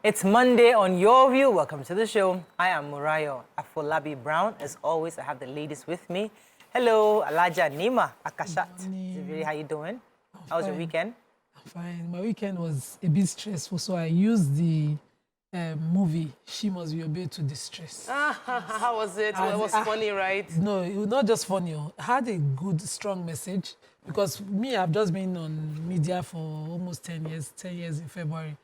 It's Monday on Your View. Welcome to the show. I am Murayo Afolabi Brown. As always, I have the ladies with me. Hello, Alaja Nima Akashat. How you doing? How was your weekend? I'm fine. My weekend was a bit stressful, so I used the movie She Must Be Obeyed to Distress. How was it? It was funny, right? No, it was not just funny. It had a good, strong message. Because me, I've just been on media for almost 10 years in February.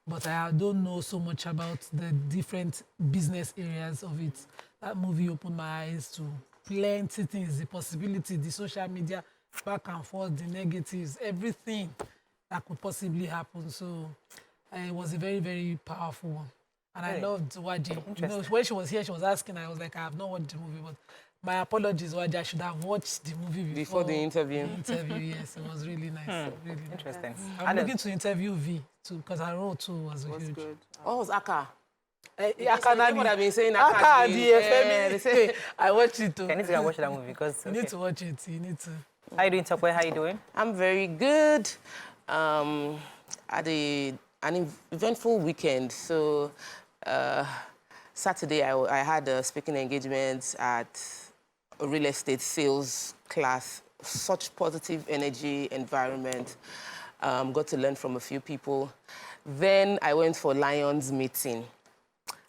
But I don't know so much about the different business areas of it. That movie opened my eyes to plenty things, the possibility, the social media, back and forth, the negatives, everything that could possibly happen. So it was a very, very powerful one. And I loved Waji. You know, when she was here, she was asking, I was like, I have not watched the movie, but my apologies, Waji, I should have watched the movie before the interview. Yes, it was really nice. Really interesting. Nice. I'm looking to interview V too, because her role too was huge. Good. Oh, it was Aka. Aka, what I've been saying. Aka, the I watched it too. I need to go watch that movie because you need to watch it. You need to. How you doing, Tope? How you doing? I'm very good. Had an eventful weekend. So Saturday I had a speaking engagement at a real estate sales class. Such positive energy environment. Got to learn from a few people. Then I went for Lions meeting.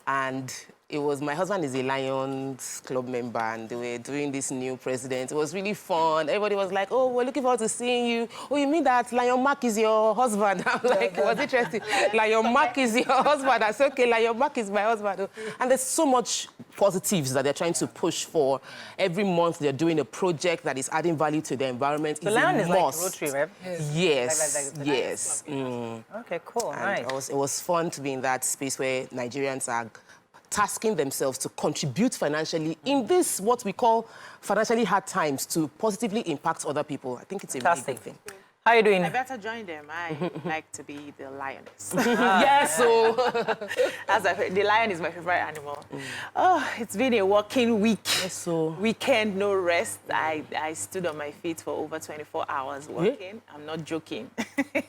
And it was, my husband is a Lions Club member, and they were doing this new president. It was really fun. Everybody was like, oh, we're looking forward to seeing you. Oh, you mean that Lion Mark is your husband? I'm like, it was interesting. Lion Mark is your husband. I said, okay, Lion Mark is my husband. And there's so much positives that they're trying to push for. Every month they're doing a project that is adding value to the environment. The Lion is like Rotary, right? Yes, like yes. Okay, cool, And nice. It was fun to be in that space where Nigerians are tasking themselves to contribute financially in this, what we call financially hard times, to positively impact other people. I think it's a really good thing. How are you doing? I better join them. I like to be the lioness. Yes, so The lion is my favorite animal. Oh, it's been a working week. Yes, so weekend, no rest. I stood on my feet for over 24 hours working. I'm not joking.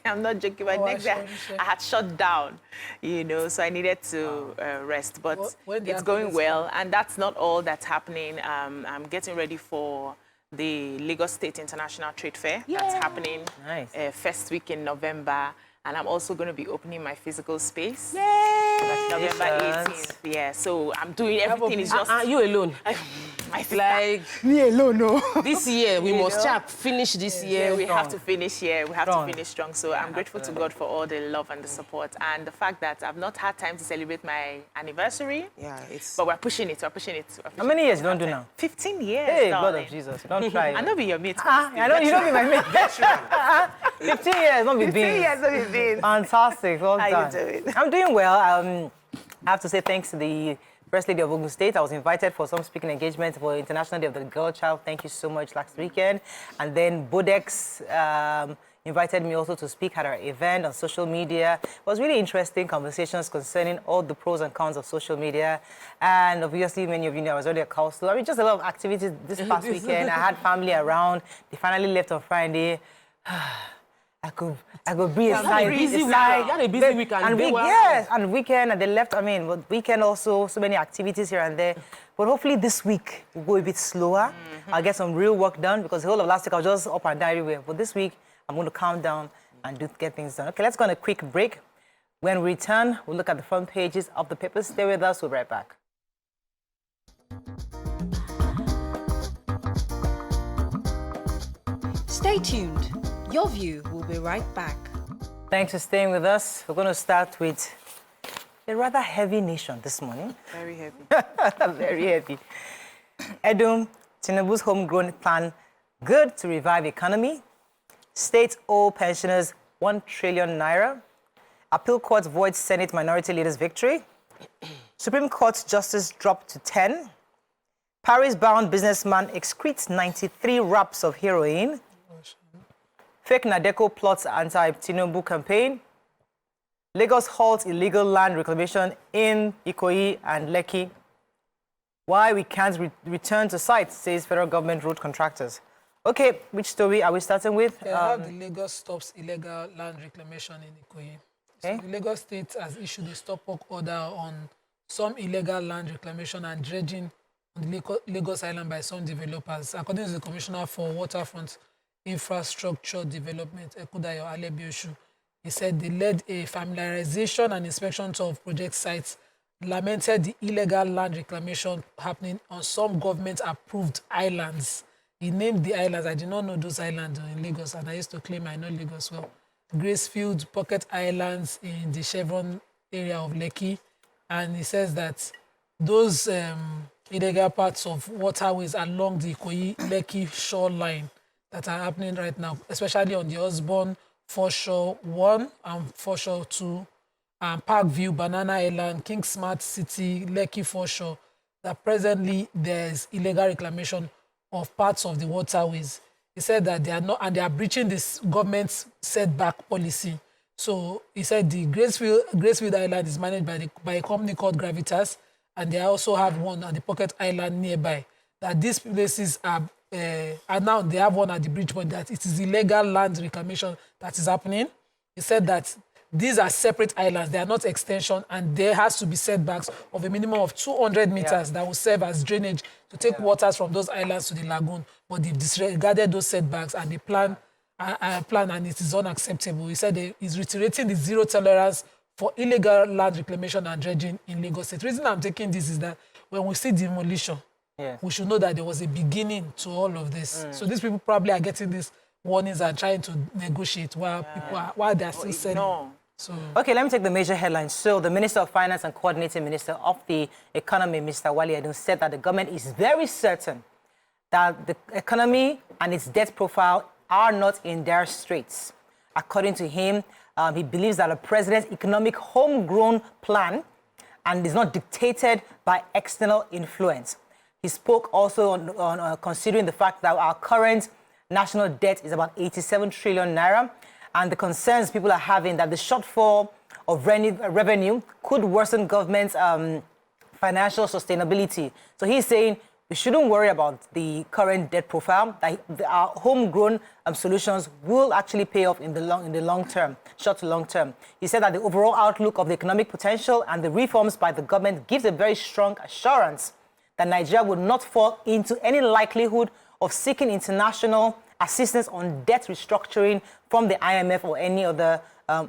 I'm not joking. But next day, I had shut down, you know, so I needed to rest. But it's going well. And that's not all that's happening. I'm getting ready for the Lagos State International Trade Fair. That's happening first week in November. And I'm also going to be opening my physical space. Yay! November 18th. Yeah, so I'm doing everything. Is just you alone. My sister. Like me alone, no. This year we must finish this year. Yeah, we have to finish here. We have to finish strong. So I'm grateful to God for all the love and the support, and the fact that I've not had time to celebrate my anniversary. Yeah, but we're pushing it. We're pushing it. How many years you don't do now? 15 years. Hey, darling. God of Jesus, don't try. I know be your mate. I know you don't be my mate. 15 years, don't be 15 years, don't be beans. Fantastic, well done. How you doing? I'm doing well. I have to say thanks to the First Lady of Ogun State. I was invited for some speaking engagement for International Day of the Girl Child. Thank you so much last weekend. And then Bodex invited me also to speak at our event on social media. It was really interesting conversations concerning all the pros and cons of social media. And obviously, many of you know I was already at Coastal. I mean, just a lot of activities this past weekend. I had family around. They finally left on Friday. I could breathe. You had a busy weekend. And yes, and weekend, and they left. I mean, but weekend also, so many activities here and there. But hopefully this week will go a bit slower. I'll get some real work done because the whole of last week I was just up and down everywhere. But this week I'm going to calm down and get things done. Okay, let's go on a quick break. When we return, we'll look at the front pages of the papers. Stay with us. We'll be right back. Stay tuned. Your View will be right back. Thanks for staying with us. We're going to start with a rather heavy nation this morning. Very heavy. Very heavy. Edom, Tinubu's homegrown plan, good to revive economy. State owe pensioners 1 trillion naira. Appeal court voids Senate minority leader's victory. Supreme Court justice dropped to 10. Paris-bound businessman excretes 93 wraps of heroin. Fake Nadeco plots anti-Tinubu campaign. Lagos halts illegal land reclamation in Ikoyi and Lekki. Why we can't return to sites, says federal government road contractors. Okay, which story are we starting with? How the Lagos stops illegal land reclamation in Ikoyi. Okay. So the Lagos State has issued a stop-work order on some illegal land reclamation and dredging on the Lagos Island by some developers. According to the Commissioner for Waterfront Infrastructure Development, Ekudayo Alebioshu, he said they led a familiarization and inspection tour of project sites, lamented the illegal land reclamation happening on some government-approved islands. He named the islands. I did not know those islands in Lagos, and I used to claim I know Lagos well. Gracefield, Pocket Islands in the Chevron area of Lekki. And he says that those illegal parts of waterways along the Ikoyi-Lekki shoreline that are happening right now, especially on the Osborne, Foreshore 1 and Foreshore 2, and Parkview, Banana Island, King Smart City, Lekki Foreshore, that presently there's illegal reclamation of parts of the waterways. He said that they are not, and they are breaching this government's setback policy. So he said the Gracefield Island is managed by a company called Gravitas, and they also have one at the Pocket Island nearby. That these places are now they have one at the bridge point, that it is illegal land reclamation that is happening. He said that these are separate islands, they are not extension, and there has to be setbacks of a minimum of 200 meters that will serve as drainage to take waters from those islands to the lagoon. But they've disregarded those setbacks, and they plan, and it is unacceptable. He said he's reiterating the zero tolerance for illegal land reclamation and dredging in Lagos State. The reason I'm taking this is that when we see demolition, we should know that there was a beginning to all of this. So these people probably are getting these warnings and trying to negotiate while they are still selling. So. Okay, let me take the major headlines. So the Minister of Finance and Coordinating Minister of the Economy, Mr. Wale Edun, said that the government is very certain that the economy and its debt profile are not in dire straits. According to him, he believes that the president's economic homegrown plan and is not dictated by external influence. He spoke also on considering the fact that our current national debt is about 87 trillion naira, and the concerns people are having that the shortfall of revenue could worsen government's financial sustainability. So he's saying we shouldn't worry about the current debt profile, that our homegrown solutions will actually pay off in the long term, short to long term. He said that the overall outlook of the economic potential and the reforms by the government gives a very strong assurance that Nigeria would not fall into any likelihood of seeking international assistance on debt restructuring from the IMF or any other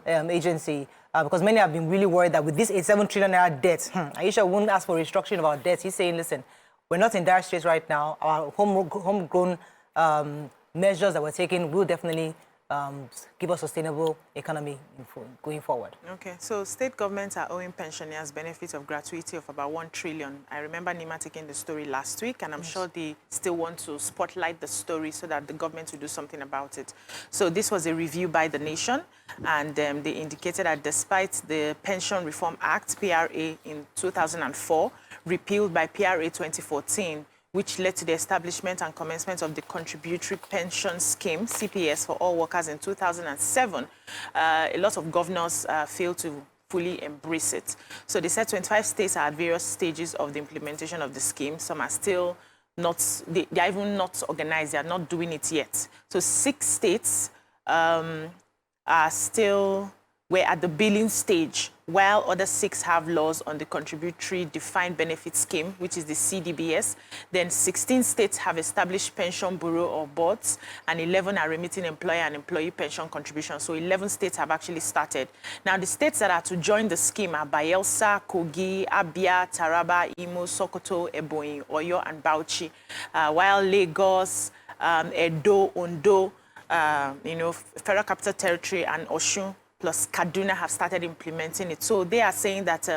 agency, because many have been really worried that with this 87 trillion naira debt, Aisha wouldn't ask for restructuring of our debts. He's saying, listen, we're not in dire straits right now. Our homegrown measures that we're taking will definitely give us sustainable economy going forward. Okay, so state governments are owing pensioners benefits of gratuity of about 1 trillion. I remember Nima taking the story last week, and I'm sure they still want to spotlight the story so that the government will do something about it. So this was a review by the Nation, and they indicated that despite the Pension Reform Act, PRA, in 2004, repealed by PRA 2014, which led to the establishment and commencement of the Contributory Pension Scheme, CPS, for all workers in 2007, a lot of governors failed to fully embrace it. So they said 25 states are at various stages of the implementation of the scheme. Some are still not, they are even not organized, they are not doing it yet. So 6 states are still, we're at the billing stage, while other 6 have laws on the Contributory Defined Benefit Scheme, which is the CDBS. Then 16 states have established pension bureau or boards, and 11 are remitting employer and employee pension contributions. So 11 states have actually started. Now, the states that are to join the scheme are Bayelsa, Kogi, Abia, Taraba, Imo, Sokoto, Ebonyi, Oyo, and Bauchi, while Lagos, Edo, Ondo, Federal Capital Territory, and Osun, plus Kaduna have started implementing it. So they are saying that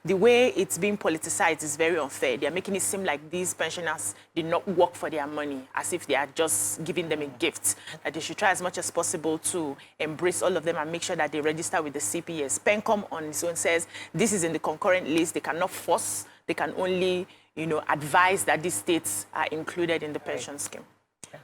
the way it's being politicized is very unfair. They're making it seem like these pensioners did not work for their money, as if they are just giving them a gift. That they should try as much as possible to embrace all of them and make sure that they register with the CPS. PENCOM on its own says this is in the concurrent list. They cannot force. They can only, advise that these states are included in the pension scheme.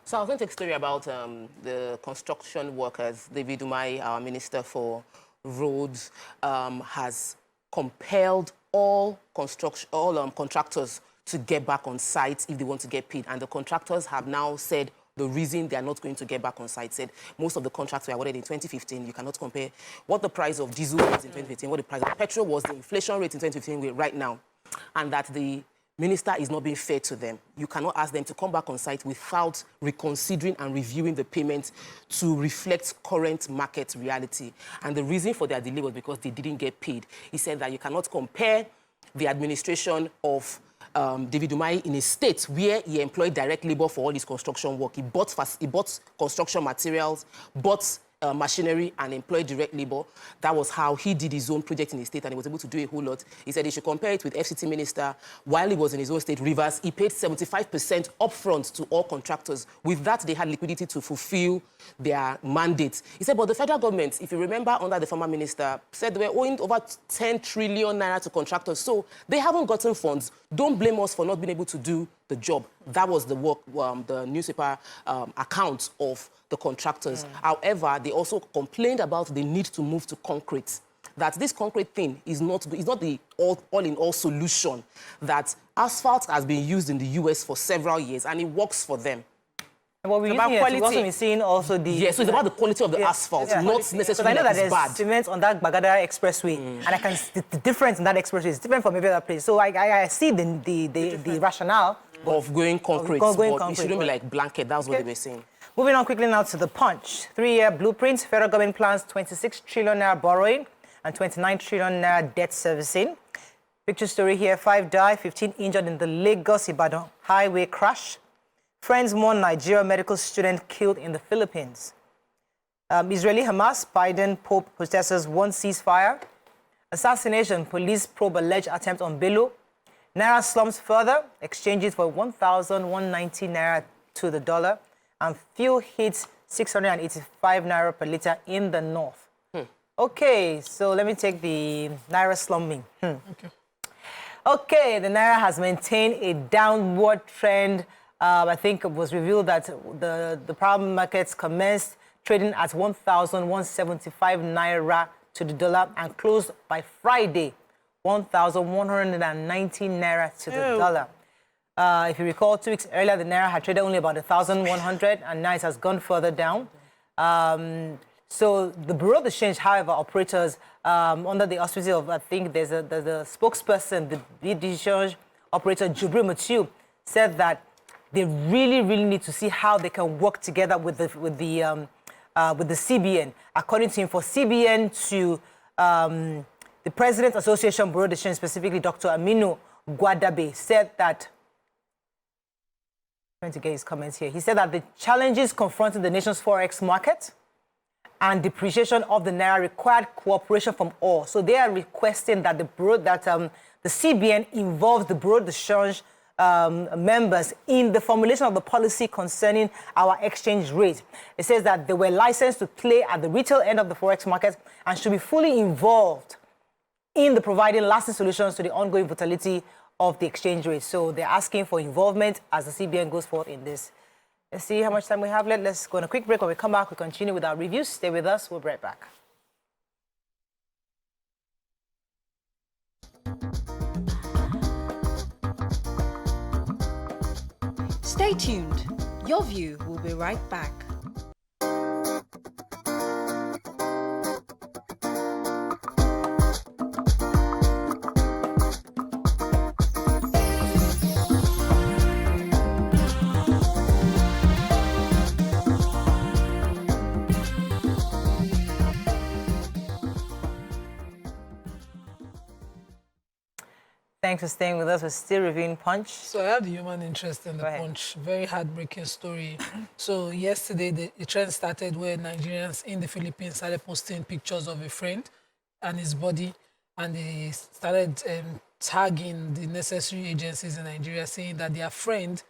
So I was going to take a story about the construction workers. David Umai, our Minister for Roads, has compelled all contractors to get back on site if they want to get paid. And the contractors have now said the the reason they are not going to get back on site. Said most of the contracts were awarded in 2015. You cannot compare what the price of diesel was in 2015, what the price of petrol was, the inflation rate in 2015 with right now, and that the minister is not being fair to them. You cannot ask them to come back on site without reconsidering and reviewing the payment to reflect current market reality. And the reason for their delay was because they didn't get paid. He said that you cannot compare the administration of David Umahi in a state where he employed direct labor for all his construction work. He bought construction materials, bought machinery and employed direct labor. That was how he did his own project in his state, and he was able to do a whole lot. He said he should compare it with FCT minister. While he was in his own state, Rivers, he paid 75% upfront to all contractors. With that, they had liquidity to fulfill their mandate. He said, but the federal government, if you remember, under the former minister, said they were owing over 10 trillion naira to contractors. So they haven't gotten funds. Don't blame us for not being able to do the job. That was the work, the newspaper account of the contractors. However, they also complained about the need to move to concrete. That this concrete thing is not the all-in-all solution. That asphalt has been used in the US for several years and it works for them. And what we're using is also seeing also the... Yes, so it's about the quality of the asphalt, not necessarily I know that it's bad. there's cement on that Bagada Expressway, and I can the difference in that expressway is different from every other place. So I see the rationale of going concrete, but it shouldn't be like blanket. That's what they were saying. Moving on quickly now to the Punch. 3-year blueprint. Federal government plans 26 trillion naira borrowing and 29 trillion naira debt servicing. Picture story here. 5 died, 15 injured in the Lagos-Ibadan highway crash. Friends mourn Nigeria medical student killed in the Philippines. Israeli-Hamas, Biden-Pope protesters want ceasefire. Assassination, police probe alleged attempt on Bello. Naira slumps further, exchanges for 1,190 naira to the dollar. And fuel hits 685 naira per litre in the north. Okay, so let me take the naira slumping. Okay, the naira has maintained a downward trend. I think it was revealed that the private markets commenced trading at 1,175 naira to the dollar and closed by Friday, 1,190 naira to the dollar. If you recall, 2 weeks earlier, the naira had traded only about 1,100, and now it has gone further down. So the Bureau of Exchange, however, operators under the auspices of, I think there's a spokesperson, the BDC operator Jubril Matiu, said that they really need to see how they can work together with the CBN. According to him, for CBN to the President's Association Bureau of Exchange, specifically Dr. Aminu Gwadabe, said that. Trying to get his comments here. He said that the challenges confronting the nation's forex market and depreciation of the naira required cooperation from all. So they are requesting that the CBN involves the Bureau d'Echange members in the formulation of the policy concerning our exchange rate. It says that they were licensed to play at the retail end of the forex market and should be fully involved in the providing lasting solutions to the ongoing volatility of the exchange rate. So they're asking for involvement as the CBN goes forward in this. Let's see how much time we have left. Let's go on a quick break. When we come back, we continue with our reviews. Stay with us. We'll be right back. Stay tuned. Your View will be right back. Thanks for staying with us. We're still reviewing Punch. So I have the human interest in the Punch. Very heartbreaking story. So yesterday, the trend started where Nigerians in the Philippines started posting pictures of a friend and his body, and they started tagging the necessary agencies in Nigeria, saying that their friend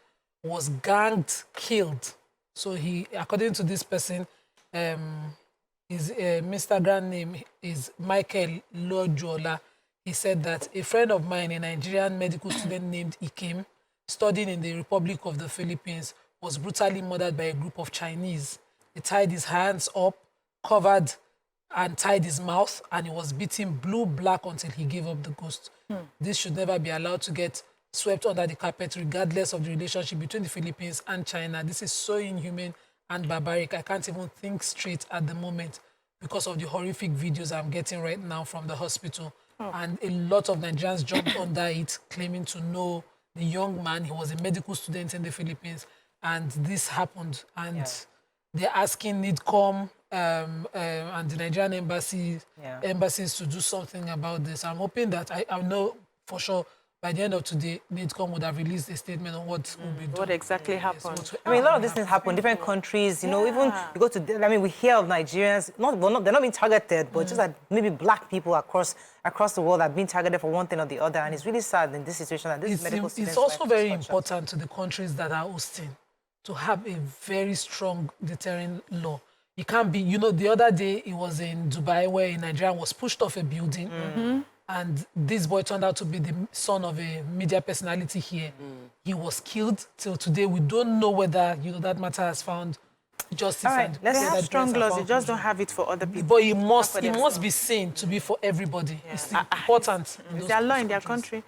was ganged, killed. So he, according to this person, his Instagram name is Michael Lojola. He said that a friend of mine, a Nigerian medical student named Ikem, studying in the Republic of the Philippines, was brutally murdered by a group of Chinese. They tied his hands up, covered and tied his mouth, and he was beaten blue-black until he gave up the ghost. This should never be allowed to get swept under the carpet regardless of the relationship between the Philippines and China. This is so inhumane and barbaric. I can't even think straight at the moment because of the horrific videos I'm getting right now from the hospital. And a lot of Nigerians jumped under it, claiming to know the young man. He was a medical student in the Philippines, and this happened. And they're asking NITCOM and the Nigerian embassies to do something about this. I'm hoping that I know for sure by the end of today, NITCOM would have released a statement on what will be done. What exactly happened? I mean, a lot of these things happen in different countries. You know, even you go to, I mean, we hear of Nigerians, they're not being targeted, but just like maybe black people across the world are being targeted for one thing or the other. And it's really sad in this situation that this medical students... It's also very important to the countries that are hosting to have a very strong deterrent law. It can't be, you know, the other day it was in Dubai where a Nigerian was pushed off a building. And this boy turned out to be the son of a media personality here. He was killed. Till today, we don't know whether, you know, that matter has found justice. All right, and let's have strong laws. You just don't have it for other people. But it must be seen to be for everybody. It's important. Is there a law in their country?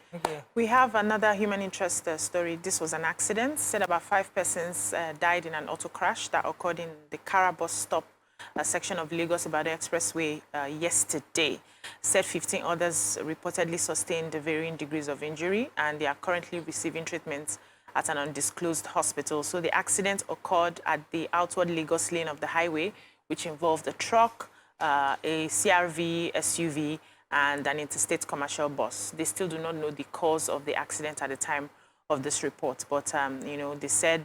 We have another human interest story. This was an accident. Said about 5 persons died in an auto crash that occurred in the Kara bus stop, a section of Lagos-Ibadan Expressway yesterday. Said 15 others reportedly sustained varying degrees of injury, and they are currently receiving treatment at an undisclosed hospital. So the accident occurred at the outward Lagos lane of the highway, which involved a truck, a CRV, SUV, and an interstate commercial bus. They still do not know the cause of the accident at the time of this report, but you know, they said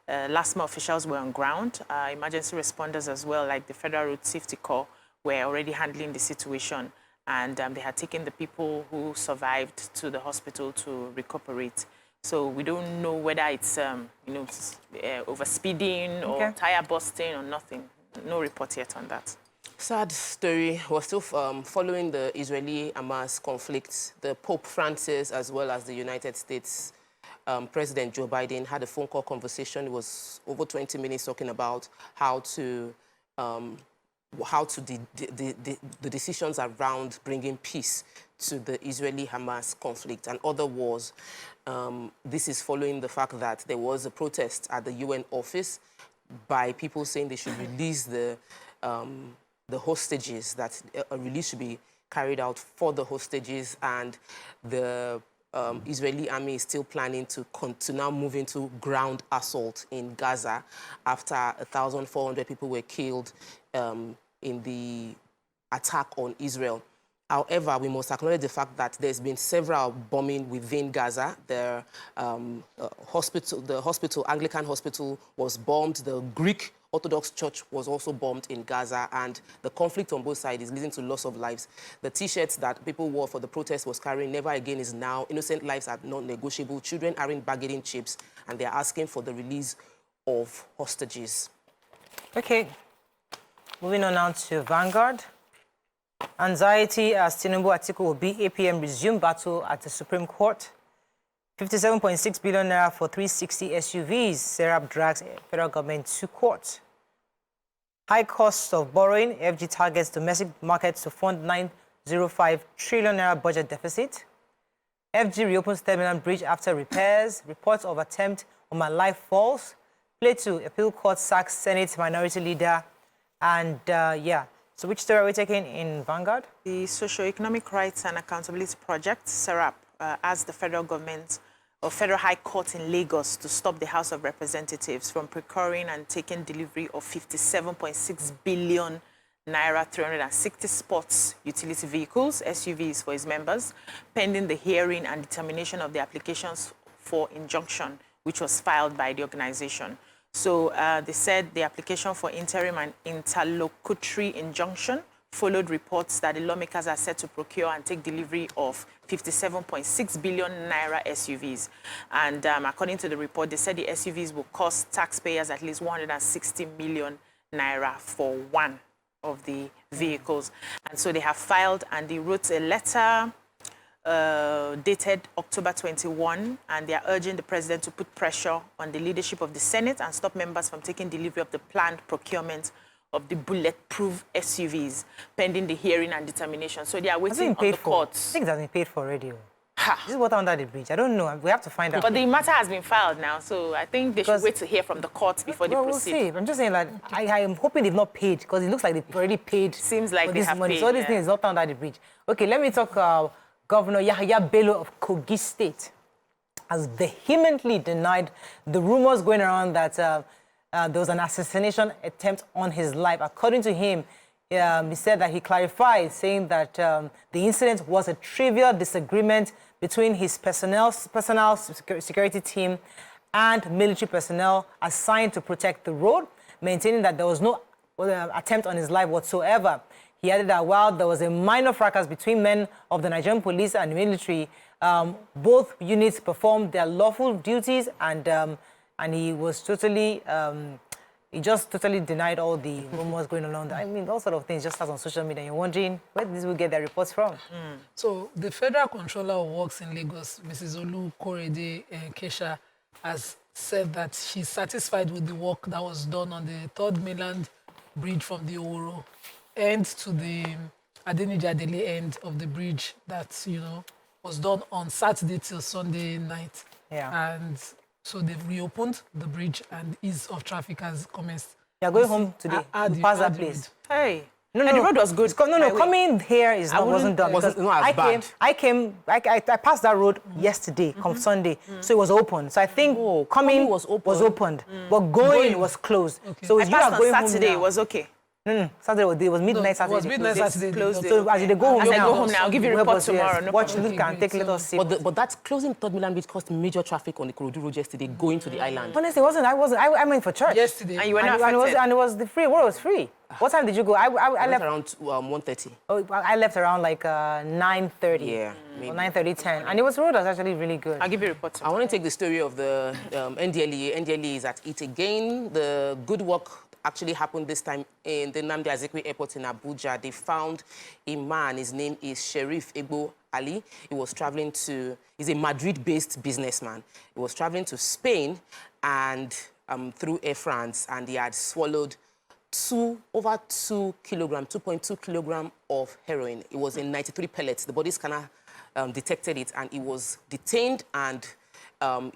LASMA officials were on ground, emergency responders as well, like the Federal Road Safety Corps, were already handling the situation, and they had taken the people who survived to the hospital to recuperate. So we don't know whether it's you know, overspeeding or tire busting or nothing. No report yet on that. Sad story. We're still following the Israeli-Hamas conflict. The Pope Francis, as well as the United States President Joe Biden, had a phone call conversation. It was over 20 minutes talking about how the decisions around bringing peace to the Israeli-Hamas conflict and other wars. This is following the fact that there was a protest at the UN office by people saying they should release the hostages, that a release should be carried out for the hostages, and the Israeli army is still planning to now move into ground assault in Gaza after 1,400 people were killed in the attack on Israel. However, we must acknowledge the fact that there's been several bombing within Gaza. The Anglican hospital was bombed. The Greek Orthodox Church was also bombed in Gaza, and the conflict on both sides is leading to loss of lives. The T-shirts that people wore for the protest was carrying "Never Again" is now "Innocent lives are not negotiable." Children aren't bargaining chips, and they're asking for the release of hostages. Okay. Moving on now to Vanguard. Anxiety as Tinubu Atiku Obi APM resume battle at the Supreme Court. 57.6 billion naira for 360 SUVs. Serap drags federal government to court. High cost of borrowing. FG targets domestic markets to fund 905 trillion naira budget deficit. FG reopens terminal bridge after repairs. Reports of attempt on my life falls. Plateau appeal court sacks Senate minority leader. And so which story are we taking in Vanguard? The Socio-Economic Rights and Accountability Project, SERAP, asked the federal government or Federal High Court in Lagos to stop the House of Representatives from procuring and taking delivery of 57.6 billion naira 360 sports utility vehicles, SUVs, for its members, pending the hearing and determination of the applications for injunction, which was filed by the organization. So they said the application for interim and interlocutory injunction followed reports that the lawmakers are set to procure and take delivery of 57.6 billion naira SUVs. And according to the report, they said the SUVs will cost taxpayers at least 160 million naira for one of the vehicles. And so they have filed, and they wrote a letter dated October 21, and they are urging the president to put pressure on the leadership of the Senate and stop members from taking delivery of the planned procurement of the bulletproof SUVs pending the hearing and determination. So they are waiting on the courts. I think that's been paid for already. This is water under the bridge. I don't know. We have to find out. But the matter has been filed now, so I think they should wait to hear from the court before they proceed. We'll see. I'm just saying that I am hoping they've not paid, because it looks like they've already paid. Seems like for they this have money. paid, So this thing is not under the bridge. Okay, let me talk. Governor Yahya Bello of Kogi State has vehemently denied the rumors going around that there was an assassination attempt on his life. According to him, he said that he clarified, saying that the incident was a trivial disagreement between his personal security team and military personnel assigned to protect the road, maintaining that there was no attempt on his life whatsoever. He added that while there was a minor fracas between men of the Nigerian police and the military, both units performed their lawful duties, and he was totally, he just totally denied all the rumors going along. I mean, all sort of things just starts on social media. You're wondering where these will get their reports from. So the Federal Controller of Works in Lagos, Mrs. Olu Korede Kesha, has said that she's satisfied with the work that was done on the third mainland bridge from the Oro end to the Adeniji-Adele end of the bridge that, was done on Saturday till Sunday night. Yeah. And so they've reopened the bridge and ease of traffic has commenced. You're going home today. You pass that place. Hey. No, And the road was good. Coming here wasn't done. Wasn't as bad. I passed that road yesterday, come Sunday, so it was open. So I think coming was opened, but going was closed. Okay. So I if you are passed going on home Saturday, now, it was okay. Saturday, it was midnight Saturday. It was midnight Saturday. Closed So as they go home As I now, go home now, I'll give you a report tomorrow. No Watch, problem. look, and take a little sip. But that closing third Milan bridge caused major traffic on the Ikorodu road yesterday going to the island. Honestly, I went for church. Yesterday. And you were not And affected. it was the free. What was free? What time did you go? I left around 1:30. Oh, I left around like 9:30. Yeah, maybe. Or 9:30, 10. And the road was actually really good. I'll give you a report I tomorrow. want to take the story of the NDLEA. NDLEA is at it again. The good work actually happened this time in the Nnamdi Azikiwe Airport in Abuja. They found a man. His name is Sheriff Egbo Ali. He was traveling he's a Madrid-based businessman. He was traveling to Spain and through Air France, and he had swallowed over 2 kilograms, 2.2 kilograms of heroin. It was in 93 pellets. The body scanner detected it, and he was detained, and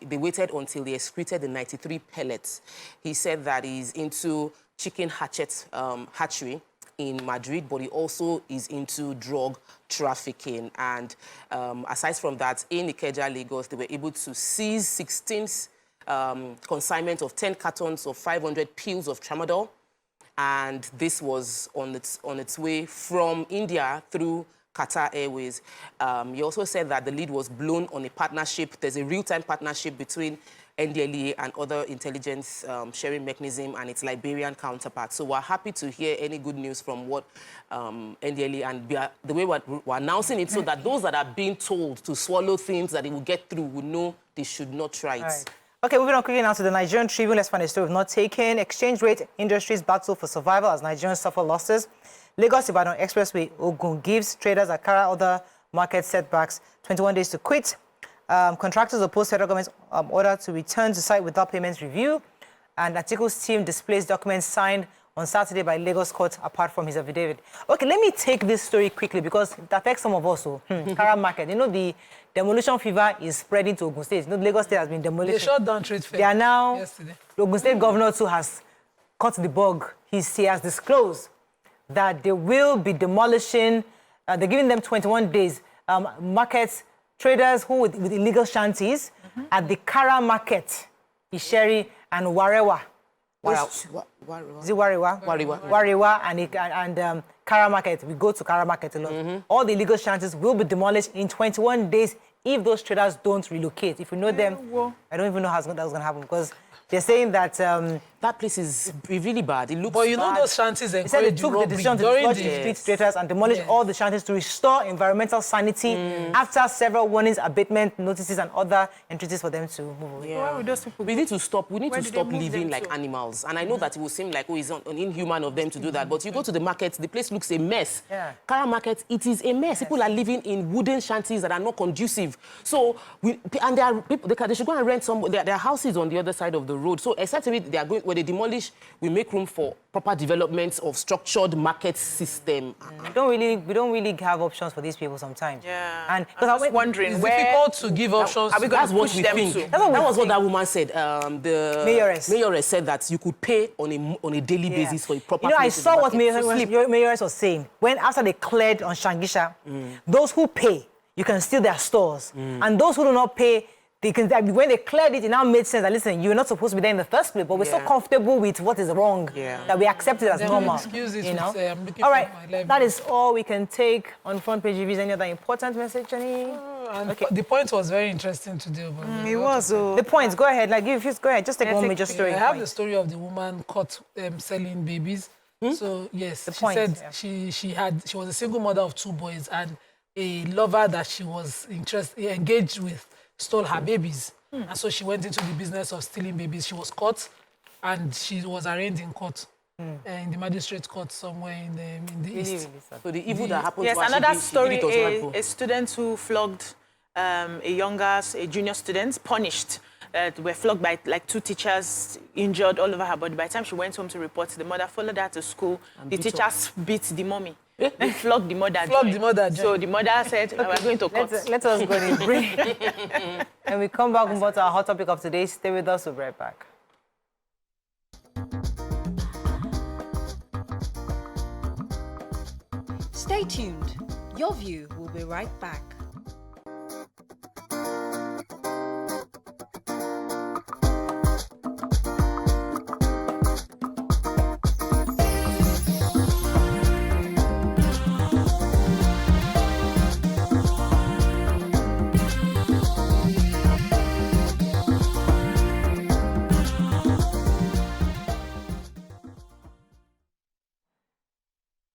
they waited until they excreted the 93 pellets. He said that he's into chicken hatchery in Madrid, but he also is into drug trafficking. And aside from that, in Ikeja, Lagos, they were able to seize 16 consignment of 10 cartons of 500 pills of tramadol. And this was on its way from India through Qatar Airways. He also said that the lead was blown on a partnership. There's a real-time partnership between NDLEA and other intelligence sharing mechanism and its Liberian counterpart. So we're happy to hear any good news from what NDLEA, and the way we're announcing it so that those that are being told to swallow things that they will get through will know they should not try it. Right. Okay, moving on quickly now to the Nigerian Tribune. Let's find a story we've not taken. Exchange rate industries battle for survival as Nigerians suffer losses. Lagos-Ibadan Expressway Ogun gives traders Akara other market setbacks 21 days to quit. Contractors oppose federal government's order to return to site without payments review. And Atiku's team displays documents signed on Saturday by Lagos court apart from his affidavit. Okay, let me take this story quickly because it affects some of us. Kara market, the demolition fever is spreading to Ogun State. Lagos State has been demolished. They shut down trade fair. They are now, yesterday. The Ogun State governor too has caught the bug. He has disclosed that they will be demolishing, they're giving them 21 days, markets, traders who with illegal shanties at the Kara market, Isheri and Warewa. Is it Warewa? Warewa and Kara market. We go to Kara market a lot. All the illegal shanties will be demolished in 21 days if those traders don't relocate. If you know them, I don't even know how that's going to happen because they're saying that that place is really bad. It looks But you know bad. those shanties they said they encourage took the robbery decision to during dislodge the the street traders and demolish all the shanties to restore environmental sanity after several warnings, abatement notices, and other entreaties for them to move away. Why would those people We need to stop. We need Where to did stop they move living them like to? animals. And I know that it will seem like, it's inhuman of them to do that. But you go to the market, the place looks a mess. Yeah. Kara market, it is a mess. People are living in wooden shanties that are not conducive. So, they should go and rent there are houses on the other side of the road. So, except they are going, they demolish, we make room for proper development of structured market system. We don't really have options for these people sometimes. Yeah. And I was wondering It's where difficult to give options. are we going That's to what push we them think. to? That was what that woman said. The Mayoress said that you could pay on a daily basis for a proper. You know, I place in saw the what market. Mayoress was saying. When after they cleared on Shangisha, those who pay, you can steal their stores. And those who do not pay, they can, when they cleared it, it now made sense that, listen, you're not supposed to be there in the first place, but we're so comfortable with what is wrong that we accept it as Then normal. excuse it You know? with, I'm looking All for right, my library. that is all we can take on front page reviews. Any other important message, Jenny? And the point was very interesting today. It was. The points, go ahead. Like, go ahead. Just take one major story. I have the story of the woman caught selling babies. So yes, she point, said she was a single mother of 2 boys, and a lover that she was engaged with stole her babies. And so she went into the business of stealing babies. She was caught, and she was arraigned in court, in the magistrate court somewhere in the east. So the evil that happened Yes, to her, another she story, did it was a student who flogged a junior student, punished. Were flogged by like 2 teachers, injured all over her body. By the time she went home to report, the mother followed her to school. The teachers beat the mommy. They flogged the mother. So the mother said, we're going to court. Let us go to break. And we come back about our hot topic of today. Stay with us, we'll be right back. Stay tuned. Your view will be right back.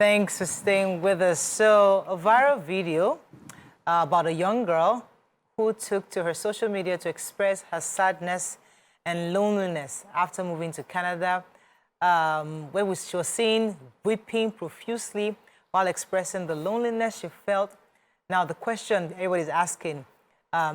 Thanks for staying with us. So, a viral video about a young girl who took to her social media to express her sadness and loneliness after moving to Canada, where she was seen weeping profusely while expressing the loneliness she felt. Now, the question everybody's asking,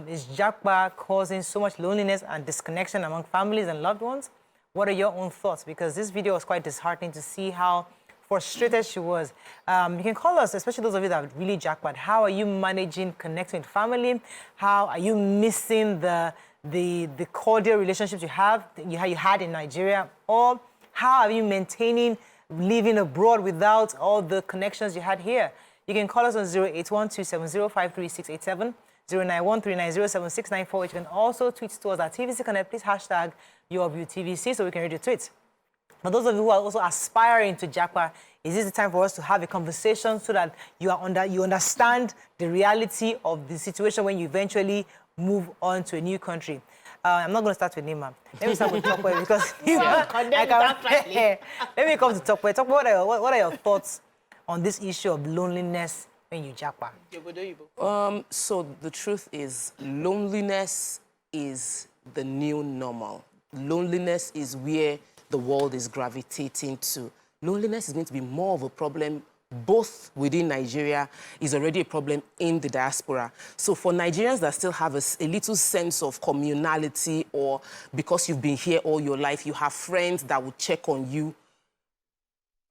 is Japa causing so much loneliness and disconnection among families and loved ones? What are your own thoughts? Because this video was quite disheartening to see how frustrated she was. You can call us, especially those of you that are really jackpot. How are you managing connecting with family? How are you missing the cordial relationships you had in Nigeria? Or how are you maintaining living abroad without all the connections you had here? You can call us on 08127053687, 09139076948. You can also tweet to us at TVC Connect. Please hashtag YourViewTVC so we can read your tweets. For those of you who are also aspiring to Japa, is this the time for us to have a conversation so that you understand the reality of the situation when you eventually move on to a new country? I'm not going to start with Nima. Let me start with Tope because let me come to Tope. Tope, what are your thoughts on this issue of loneliness when you Japa? So the truth is, loneliness is the new normal. Loneliness is where the world is gravitating to. Loneliness is going to be more of a problem both within Nigeria, is already a problem in the diaspora. So for Nigerians that still have a little sense of communality, or because you've been here all your life, you have friends that will check on you,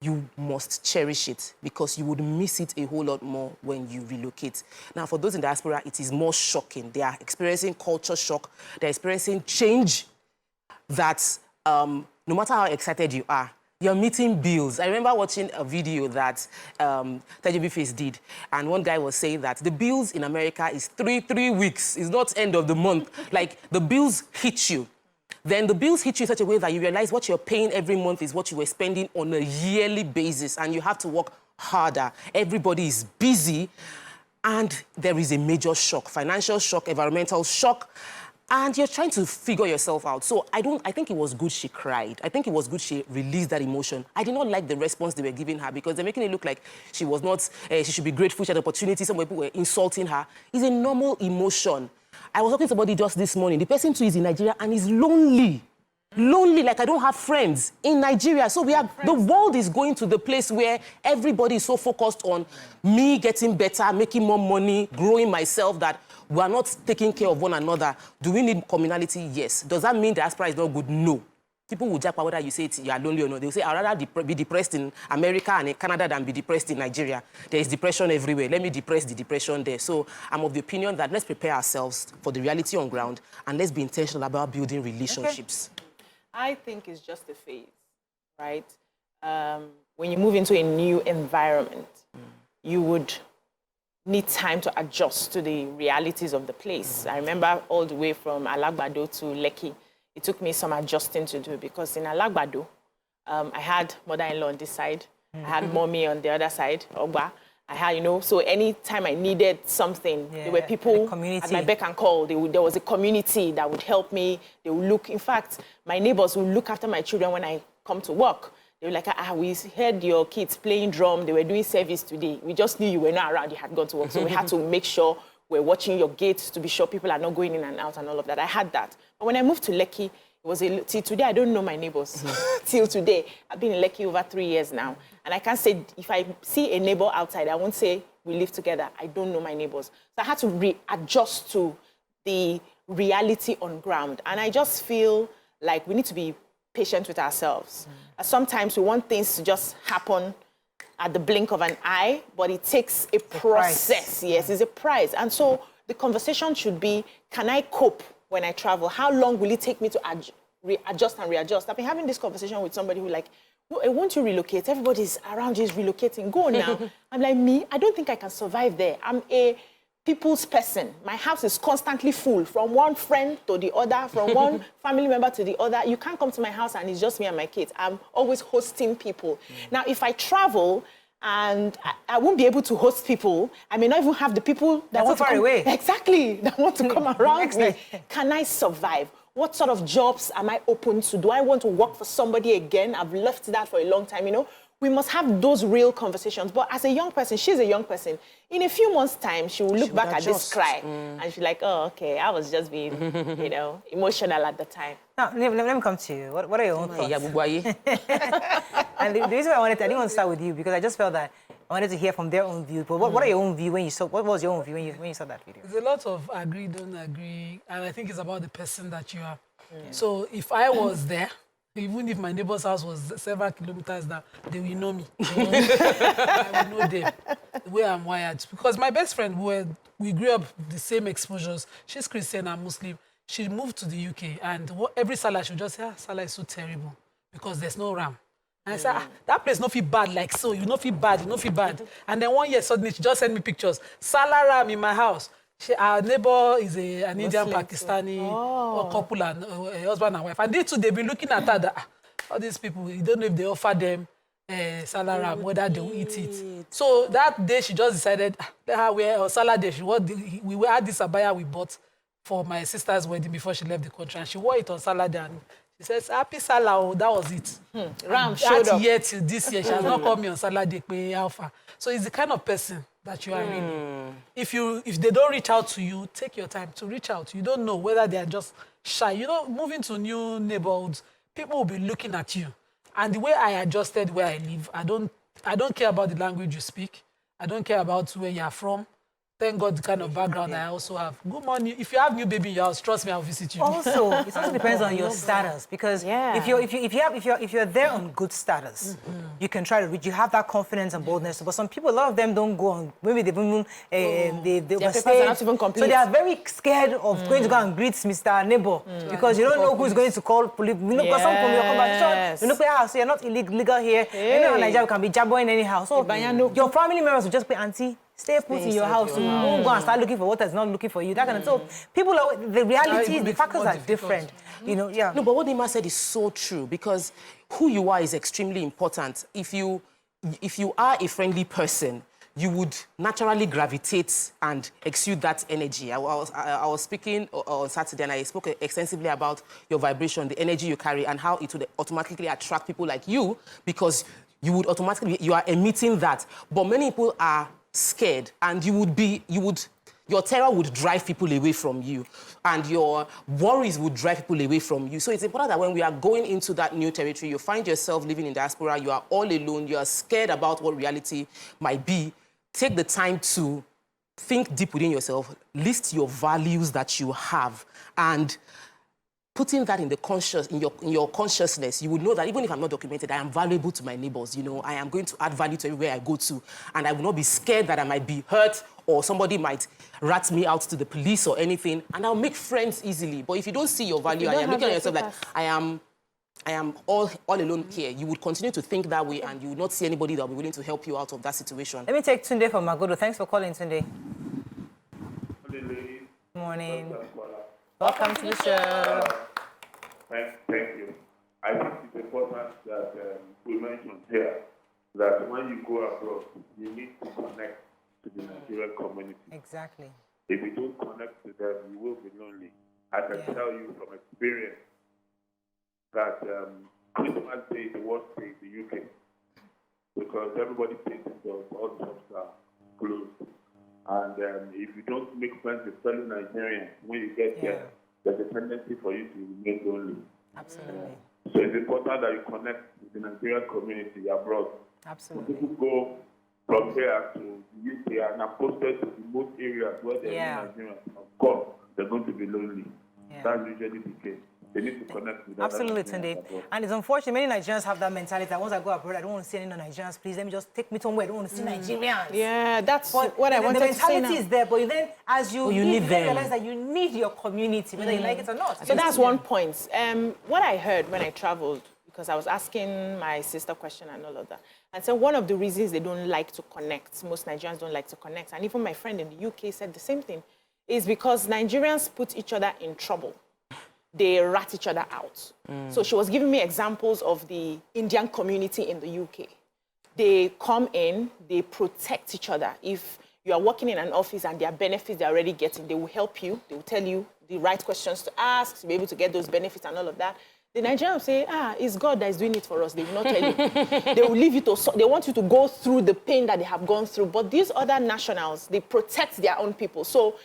you must cherish it because you would miss it a whole lot more when you relocate. Now, for those in diaspora, it is more shocking. They are experiencing culture shock. They're experiencing change that no matter how excited you are, you're meeting bills. I remember watching a video that TJB Face did, and one guy was saying that the bills in America is three weeks. It's not end of the month. Like, the bills hit you. Then the bills hit you in such a way that you realize what you're paying every month is what you were spending on a yearly basis, and you have to work harder. Everybody is busy, and there is a major shock, financial shock, environmental shock, and you're trying to figure yourself out. So I think it was good she cried. I think it was good she released that emotion. I did not like the response they were giving her because they're making it look like she was not, she should be grateful she had the opportunity. Some people were insulting her. It's a normal emotion. I was talking to somebody just this morning. The person too is in Nigeria and is lonely. Lonely, like I don't have friends in Nigeria. So the world is going to the place where everybody is so focused on me getting better, making more money, growing myself, that we are not taking care of one another. Do we need communality? Yes. Does that mean diaspora is not good? No. people will japa whether you say you are lonely or not. They'll say, I'd rather be depressed in America and in Canada than be depressed in Nigeria. There is depression everywhere. Let me depress the depression there. So I'm of the opinion that let's prepare ourselves for the reality on ground and let's be intentional about building relationships. Okay. I think it's just a phase, right? When you move into a new environment, you would need time to adjust to the realities of the place. I remember all the way from Alagbado to Lekki, it took me some adjusting to do because in Alagbado, I had mother-in-law on this side, I had mommy on the other side, Ogba. I had, you know, so anytime I needed something, there were people at my beck and call. There was a community that would help me. They would look, in fact, my neighbors would look after my children when I come to work. They were like, we heard your kids playing drum. They were doing service today. We just knew you were not around. You had gone to work. So we had to make sure we're watching your gates to be sure people are not going in and out and all of that. I had that. But when I moved to Lekki, it was till today, I don't know my neighbors. Till today. I've been in Lekki over 3 years now. And I can't say, if I see a neighbor outside, I won't say we live together. I don't know my neighbors. So I had to readjust to the reality on ground. And I just feel like we need to be patient with ourselves. Sometimes we want things to just happen at the blink of an eye, but it takes a process. Yes, it's a price. And so the conversation should be, can I cope when I travel? How long will it take me to adjust and readjust? I've been having this conversation with somebody who like, won't you relocate? Everybody's around you is relocating. Go now. I'm like, me, I don't think I can survive there. I'm a people's person. My house is constantly full, from one friend to the other, from one family member to the other. You can't come to my house and it's just me and my kids. I'm always hosting people. Now, if I travel and I won't be able to host people, I may not even have the people that want to come away. Exactly, that want to come around me. Can I survive? What sort of jobs am I open to? Do I want to work for somebody again? I've left that for a long time, you know. We must have those real conversations. But as a young person, she's a young person. In a few months' time, she will look back at this cry and she's like, oh, okay, I was just being, you know, emotional at the time. Now, let me come to you. What are your own thoughts? And the reason why I didn't want to start with you, because I just felt that I wanted to hear from their own view. But what are your own view when you saw, what was your own view when you saw that video? There's a lot of agree, don't agree. And I think it's about the person that you are. So if I was there, even if my neighbor's house was several kilometers down, they will know me. I will know them, the way I'm wired. Because my best friend, we grew up the same exposures. She's Christian and Muslim. She moved to the UK, and every Salah, she would just say, Salah is so terrible because there's no ram. And I said, that place no feel bad like so. You no feel bad, you no feel bad. And then one year, suddenly, she just sent me pictures. Salah ram in my house. Our neighbor is an Indian Pakistani couple and husband and wife. And they too, they've been looking at her that all these people, you don't know if they offer them salaram, whether they will eat it. So that day, she just decided, let her wear salad day. We had this abaya we bought for my sister's wedding before she left the country. And she wore it on salad day. And she says, happy Salah, that was it. Ram showed up. Yet till this year, she has not called me on salad day, pay alpha. So it's the kind of person that you are really. If they don't reach out to you, take your time to reach out. You don't know whether they are just shy. You know, moving to new neighborhoods, people will be looking at you. And the way I adjusted where I live, I don't care about the language you speak. I don't care about where you are from. Thank God the kind of background I also have. Good morning. If you have new baby in your house, trust me, I'll visit you. Also, it also depends on your status, because if you're there on good status, you can try to reach. You have that confidence and boldness. But some people, a lot of them don't go on. Maybe they overstay. Not even complete. So they are very scared of going to go and greet Mr. Neighbor because you don't know who's going to call police. Because some police will come back. So you're not illegal here. You know, Nigeria can be jabbering anyhow. So your family members will just be auntie. Stay put in your house. You won't go and start looking for what is not looking for you. That kind of. So people, the reality, the factors are different. You know, No, but what Nima said is so true, because who you are is extremely important. If you are a friendly person, you would naturally gravitate and exude that energy. I was speaking on Saturday, and I spoke extensively about your vibration, the energy you carry, and how it would automatically attract people like you, because you are emitting that. But many people are scared, and your terror would drive people away from you, and your worries would drive people away from you. So it's important that when we are going into that new territory, you find yourself living in diaspora, you are all alone, you are scared about what reality might be. Take the time to think deep within yourself, list your values that you have, and putting that in your consciousness, you would know that even if I'm not documented, I am valuable to my neighbors. You know, I am going to add value to everywhere I go to, and I will not be scared that I might be hurt or somebody might rat me out to the police or anything, and I'll make friends easily. But if you don't see your value and you're looking at yourself like, I am all alone here, you would continue to think that way, and you would not see anybody that will be willing to help you out of that situation. Let me take Tunde from Magodo. Thanks for calling, Tunde. Good morning. Welcome to the show. Thank you. I think it's important that we mention here that when you go abroad, you need to connect to the Nigerian community. Exactly. If you don't connect to them, you will be lonely. I can tell you from experience that Christmas Day is the worst day in the UK because everybody thinks all the shops are closed. And if you don't make friends with fellow Nigerians, when you get there, there's a tendency for you to remain lonely. Absolutely. So it's important that you connect with the Nigerian community abroad. Absolutely. People go from here to the UK and are posted to the most areas where there are Nigerians. Of course, they're going to be lonely. That's usually the case. They need to connect with Absolutely, Tunde. And it's unfortunate, many Nigerians have that mentality that once I go abroad, I don't want to see any Nigerians. Please, let me just take me somewhere. I don't want to see Nigerians. Yeah, that's what I wanted to say. The mentality is there, but then as you realize that you need your community, whether you like it or not. So that's one point. What I heard when I traveled, because I was asking my sister question and all of that, and so one of the reasons they don't like to connect, most Nigerians don't like to connect, and even my friend in the UK said the same thing, is because Nigerians put each other in trouble. They rat each other out. So she was giving me examples of the Indian community in the UK. They come in, they protect each other. If you are working in an office and there are benefits they're already getting, they will help you. They will tell you the right questions to ask to be able to get those benefits and all of that. The Nigerians will say, it's God that is doing it for us. They will not tell you. They will leave you to, they want you to go through the pain that they have gone through. But these other nationals, they protect their own people. So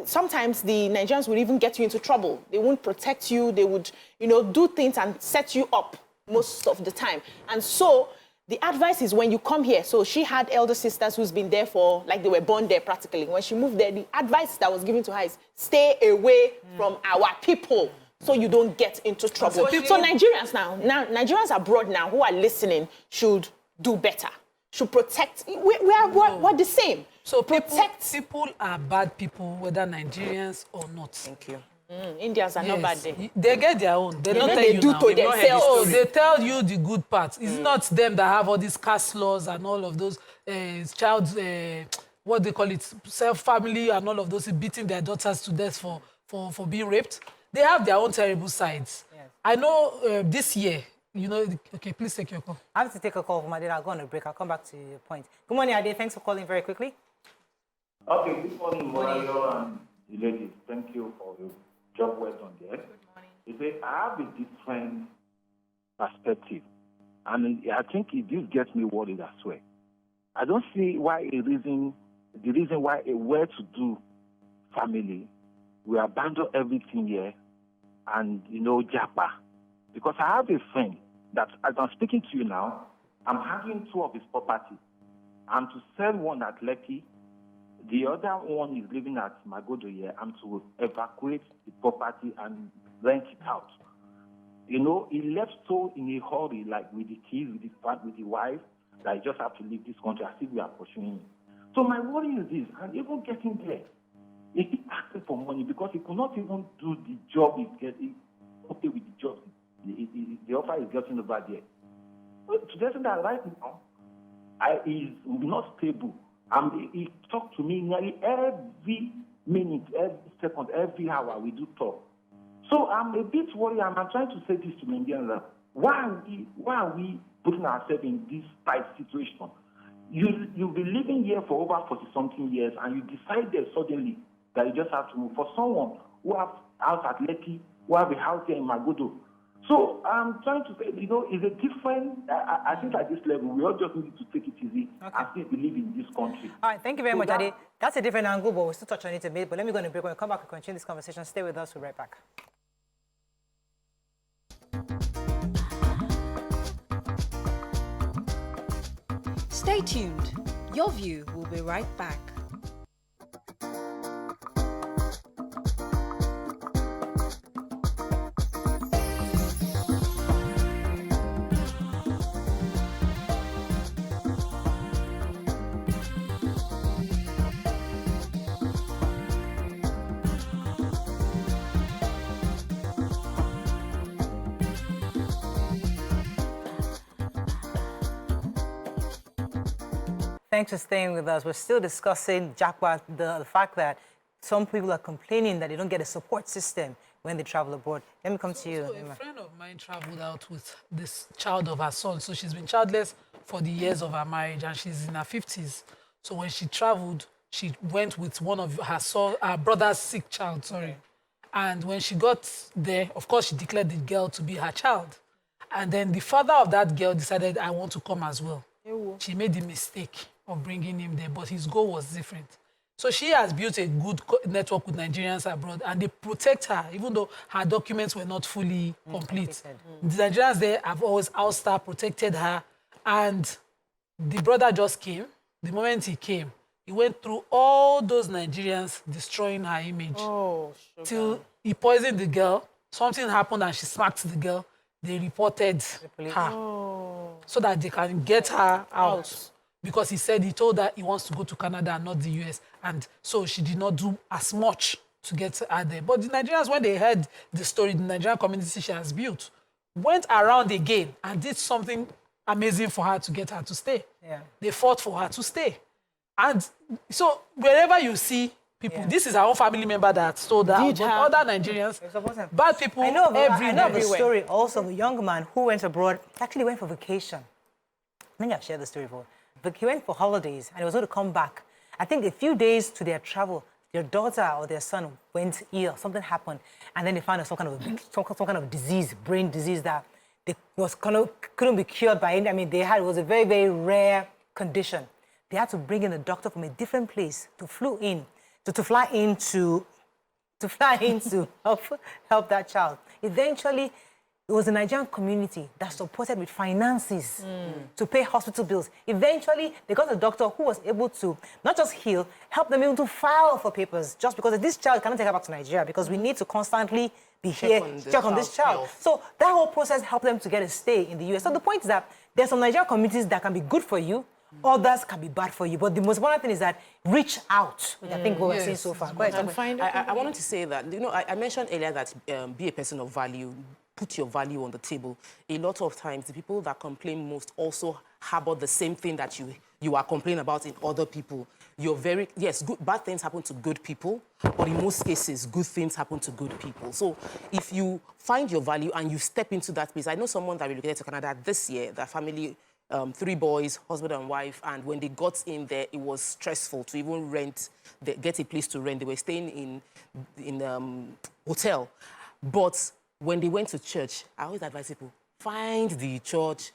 sometimes the Nigerians will even get you into trouble. They won't protect you. They would, do things and set you up most of the time. And so the advice is when you come here, so she had elder sisters who's been there for, like they were born there practically. When she moved there, the advice that was given to her is stay away from our people so you don't get into trouble. So Nigerians Nigerians abroad now who are listening should do better. Should protect. We're the same. So people are bad people, whether Nigerians or not. Thank you. Indians are not bad. They get their own. They don't tell they you do now. to themselves. Oh, they tell you the good parts. It's not them that have all these caste laws and all of those what they call it, self-family and all of those beating their daughters to death for being raped. They have their own terrible sides. Yes. I know this year, okay, please take your call. I have to take a call from Ade. I'll go on a break. I'll come back to your point. Good morning, Ade. Thanks for calling very quickly. Okay, good morning, Mario and the ladies. Thank you for your job well done there. Good morning. You see, I have a different perspective, and I think this gets me worried as well. I don't see the reason why a well-to-do family will abandon everything here and, Japa. Because I have a friend that, as I'm speaking to you now, I'm handling 2 of his property. I'm to sell one at Lekki. The other one is living at Magodo here. I'm to evacuate the property and rent it out. He left so in a hurry, like with the kids, with the wife, that I just have to leave this country as if we are pursuing him. So my worry is this, and even getting there, he keep asking for money because he could not even do the job he's getting, okay with the job, the offer he's getting over there. To the extent that right now, he's not stable. He talks to me nearly every minute, every second, every hour we do talk. So I'm a bit worried, and I'm trying to say this to Nigerians. Why are we putting ourselves in this tight situation? You've been living here for over 40-something years, and you decided suddenly that you just have to move. For someone who have a house at Lekki, who have a house here in Magodo. So I'm trying to say, it's a different, I think at this level, we all just need to take it easy and still believe in this country. All right, thank you very much, Ade. That's a different angle, but we'll still touch on it a bit. But let me go on a break. When we come back, we'll continue this conversation. Stay with us. We'll be right back. Stay tuned. Your View will be right back. Thanks for staying with us. We're still discussing, Japa, the fact that some people are complaining that they don't get a support system when they travel abroad. Let me come to you. So a friend of mine traveled out with this child of her son. So she's been childless for the years of her marriage, and she's in her 50s. So when she traveled, she went with one of her brother's sick child, sorry. And when she got there, of course, she declared the girl to be her child. And then the father of that girl decided, I want to come as well. She made the mistake of bringing him there, but his goal was different. So she has built a good network with Nigerians abroad, and they protect her, even though her documents were not fully complete. The Nigerians there have always housed her, protected her, and the brother just came. The moment he came, he went through all those Nigerians destroying her image. Till he poisoned the girl. Something happened and she smacked the girl. They reported her so that they can get her out. Because he told her he wants to go to Canada and not the US. And so she did not do as much to get her there. But the Nigerians, when they heard the story, the Nigerian community she has built, went around again and did something amazing for her to get her to stay. They fought for her to stay. And so wherever you see people, this is our own family member that told her, but other Nigerians, bad people, I know of a story also of a young man who went abroad, actually went for vacation. I think I've shared the story before. But he went for holidays and he was going to come back. I think a few days to their travel, their daughter or their son went ill, something happened, and then they found some kind of disease, brain disease that couldn't be cured by any. I mean, it was a very, very rare condition. They had to bring in a doctor from a different place to fly in to help that child. Eventually, it was the Nigerian community that supported with finances to pay hospital bills. Eventually, they got a doctor who was able to not just heal, help them even to file for papers, just because this child cannot take her back to Nigeria because we need to constantly be check on this child. Health. So that whole process helped them to get a stay in the US. So the point is that there's some Nigerian communities that can be good for you, others can be bad for you. But the most important thing is that reach out, which I think what we're seeing so far. I wanted to say that, I mentioned earlier that be a person of value, put your value on the table. A lot of times, the people that complain most also harbor the same thing that you are complaining about in other people. Bad things happen to good people, but in most cases, good things happen to good people. So if you find your value and you step into that place, I know someone that relocated to Canada this year, their family, 3 boys, husband and wife, and when they got in there, it was stressful to even get a place to rent. They were staying in hotel. But when they went to church, I always advise people, find the church,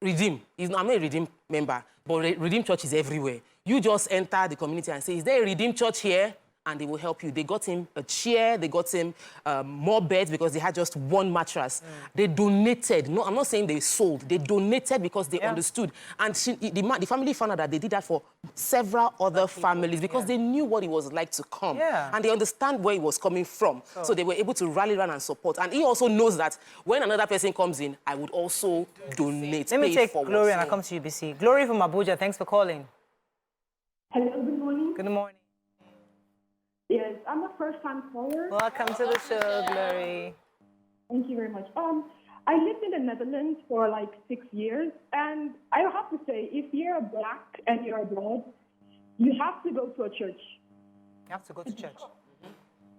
Redeem. I'm not a Redeem member, but Redeem Church is everywhere. You just enter the community and say, is there a Redeem Church here? And they will help you. They got him a chair, they got him more beds because they had just one mattress. They donated. No, I'm not saying they sold. They donated because they understood. And the family found out that they did that for several other families because they knew what it was like to come. And they understand where it was coming from. So they were able to rally around and support. And he also knows that when another person comes in, I would also donate. Let me take Glory and I'll come to you, BC. Glory from Abuja, thanks for calling. Hello, good morning. Good morning. Yes, I'm a first-time caller. Welcome to the show, Glory. Thank you very much. I lived in the Netherlands for like 6 years, and I have to say, if you're Black and you're abroad, you have to go to a church. You have to go to church.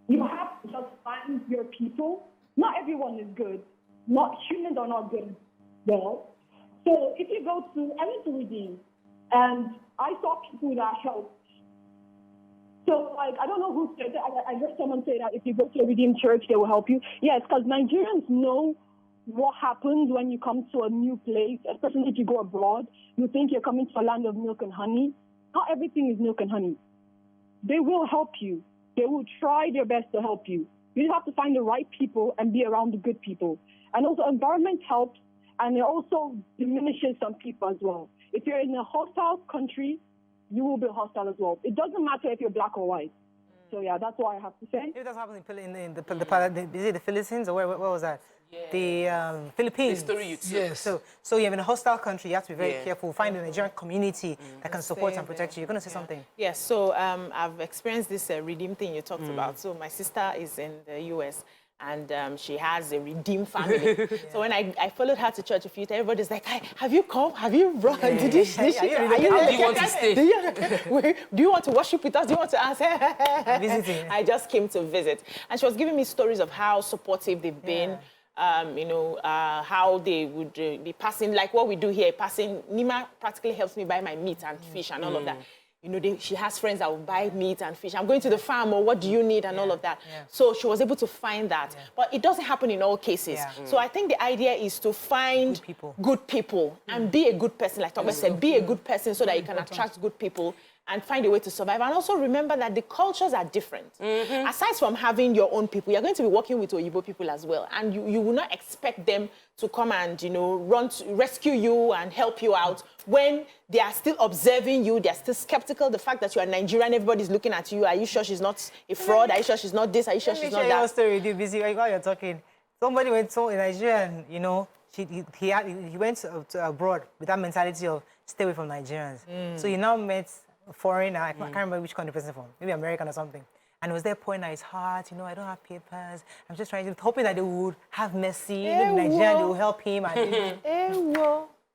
You have to just find your people. Not everyone is good. Humans are not good. Well, so if you go to, I went to Redeem, and I saw people that helped. So, I don't know who said that. I heard someone say that if you go to a Redeemed church, they will help you. Yes, because Nigerians know what happens when you come to a new place, especially if you go abroad. You think you're coming to a land of milk and honey. Not everything is milk and honey. They will help you. They will try their best to help you. You just have to find the right people and be around the good people. And also, environment helps, and it also diminishes some people as well. If you're in a hostile country, you will be hostile as well. It doesn't matter if you're Black or white. So, yeah, that's what I have to say. Maybe that's happening in the Philippines, or where was that? The Philippines. The story you told. Yes. So you're in a hostile country, you have to be very careful. Find a Nigerian community that can support and protect you. You're going to say something. Yes, so I've experienced this Redeem thing you talked about. So my sister is in the US, And she has a redeemed family. So when I followed her to church a few times, everybody's like, "Hi, have you come? Have you brought? Did you? Do you want to stay? Do you want to worship with us? Do you want to ask?" Visiting. I just came to visit, and she was giving me stories of how supportive they've been. How they would be passing, like what we do here, passing. Nima practically helps me buy my meat and fish and all of that. She has friends that will buy meat and fish. I'm going to the farm, or what do you need, and all of that. Yeah. So she was able to find that. Yeah. But it doesn't happen in all cases. Yeah. So I think the idea is to find good people and be a good person, like Tope said, be a good person so that you can attract good people and find a way to survive. And also remember that the cultures are different. Aside from having your own people, you're going to be working with Oyibo people as well. And you will not expect them to come and, run to rescue you and help you out when they are still observing you, they're still skeptical. The fact that you are Nigerian, everybody's looking at you. Are you sure she's not a fraud? Are you sure she's not this? Are you sure she's not that? Let me share your story, busy while you're talking. Somebody went in Nigeria, and, he went to abroad with that mentality of stay away from Nigerians. So he now met a foreigner, I can't remember which country the person from, maybe American or something. And he was there pouring out his heart, I don't have papers. I'm just hoping that they would have mercy. Nigeria, they will help him.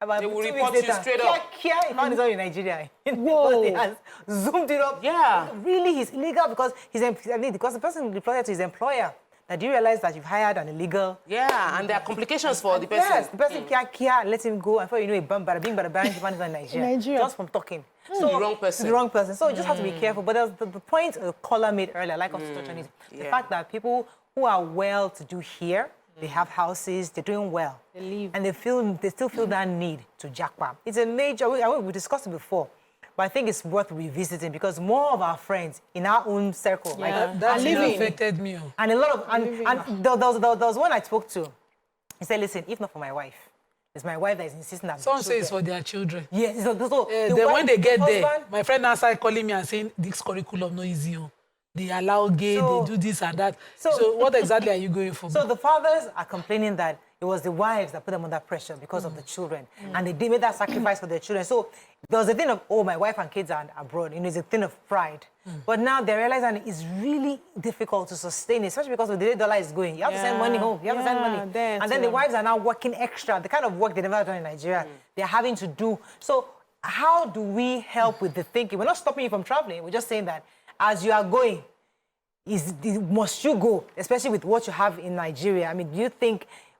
About they will report you straight up. He found his own in Nigeria. Because he has zoomed it up. Yeah. Really, he's illegal because because the person reported to his employer. Now, do you realize that you've hired an illegal? Yeah, and there are complications for the person. Yes, the person let him go. And before you know it, bada bing, bada bang, he found in Nigeria. Just from talking. So, the wrong person. The wrong person. So you just have to be careful. But the point a caller made earlier, I like us to touch on it, the fact that people who are well to do here, they have houses, they're doing well. They live. And they still feel that need to Japa. It's a major, we discussed it before, but I think it's worth revisiting because more of our friends in our own circle, that affected me. And a lot of, and there was one I spoke to. He said, listen, if not for my wife, it's my wife that is insisting that some say it's for their children. Yes. When they get there, my friend now started calling me and saying, this curriculum no easy. They allow gay, they do this and that. So what exactly are you going for? So the fathers are complaining that it was the wives that put them under pressure because of the children. And they made that sacrifice for their children. So there was a thing of, my wife and kids are abroad. It's a thing of pride. But now they realize that it's really difficult to sustain it, especially because of the way the dollar is going. You have to send money home. You have to send money. And then the wives are now working extra, the kind of work they never done in Nigeria. They're having to do. So how do we help with the thinking? We're not stopping you from traveling. We're just saying that as you are going, must you go, especially with what you have in Nigeria? I mean,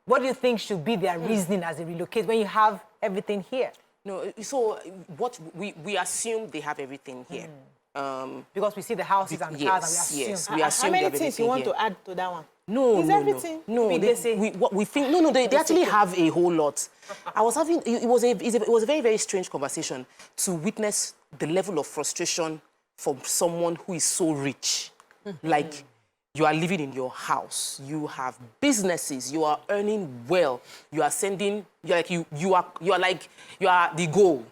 what do you think should be their reasoning as they relocate when you have everything here? No, so what we assume they have everything here. Because we see the houses and the cars, and we assume. Yes, we assume how many things you want to add to that one? No, is everything? No, they actually have a whole lot. I was having, it was a very, very strange conversation to witness the level of frustration from someone who is so rich. Like, you are living in your house, you have businesses, you are earning well, you are sending, you are the goal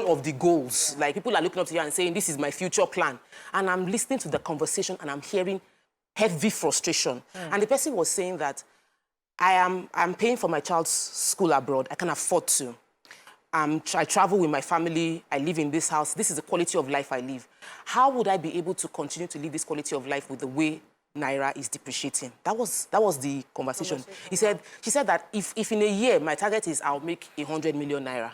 of the goals. Like, people are looking up to you and saying, this is my future plan. And I'm listening to the conversation and I'm hearing heavy frustration. And the person was saying that I'm paying for my child's school abroad. I can afford to. I travel with my family. I live in this house. This is the quality of life I live. How would I be able to continue to live this quality of life with the way Naira is depreciating? That was the conversation. She said that if in a year my target is I'll make 100 million Naira,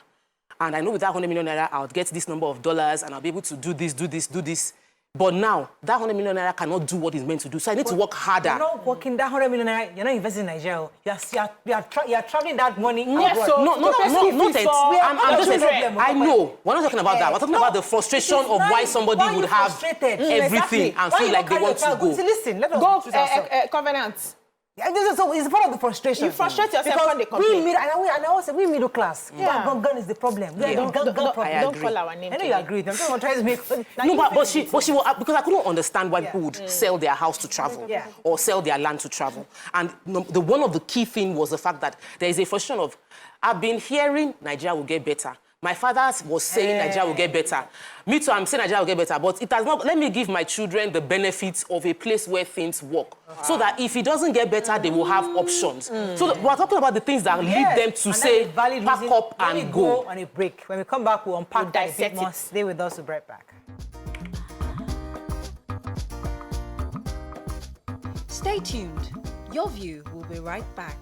and I know with that 100 million Naira I'll get this number of dollars and I'll be able to do this. But now, that 100 million Naira cannot do what it's meant to do. So I need to work harder. You're not working that 100 million Naira, you're not investing in Nigeria. You're traveling that money. Yes, so I know. We're not talking about that. We're talking about the frustration of why somebody would have everything and feel like they want to go. Listen, let us go covenants. So it's part of the frustration. You frustrate yourself when they complain. And I always say, we middle class. Gun is the problem. Don't call our name. I know you agree. I'm trying to make... No, but she was, because I couldn't understand why people would sell their house to travel or sell their land to travel. And one of the key things was the fact that there is a frustration of, I've been hearing Nigeria will get better. My father was saying Nigeria will get better. Me too, I'm saying Nigeria will get better, but it has not. Let me give my children the benefits of a place where things work, so that if it doesn't get better, they will have options. So we're talking about the things that lead them to say, pack up and go. On a break. When we come back, we'll unpack that a bit more. Stay with us, we'll be right back. Stay tuned. Your View will be right back.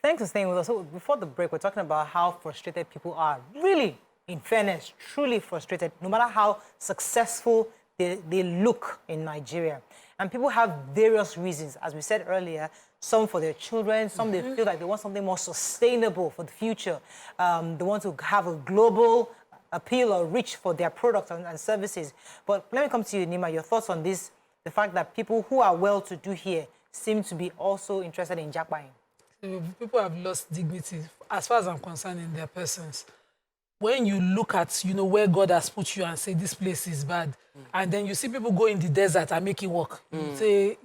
Thanks for staying with us. So before the break, we're talking about how frustrated people are. Really, in fairness, truly frustrated, no matter how successful they look in Nigeria. And people have various reasons. As we said earlier, some for their children, some they feel like they want something more sustainable for the future. They want to have a global appeal or reach for their products and services. But let me come to you, Nima, your thoughts on this, the fact that people who are well-to-do here seem to be also interested in japaing. People have lost dignity, as far as I'm concerned, in their persons. When you look at, where God has put you and say this place is bad, and then you see people go in the desert and make it work. You say,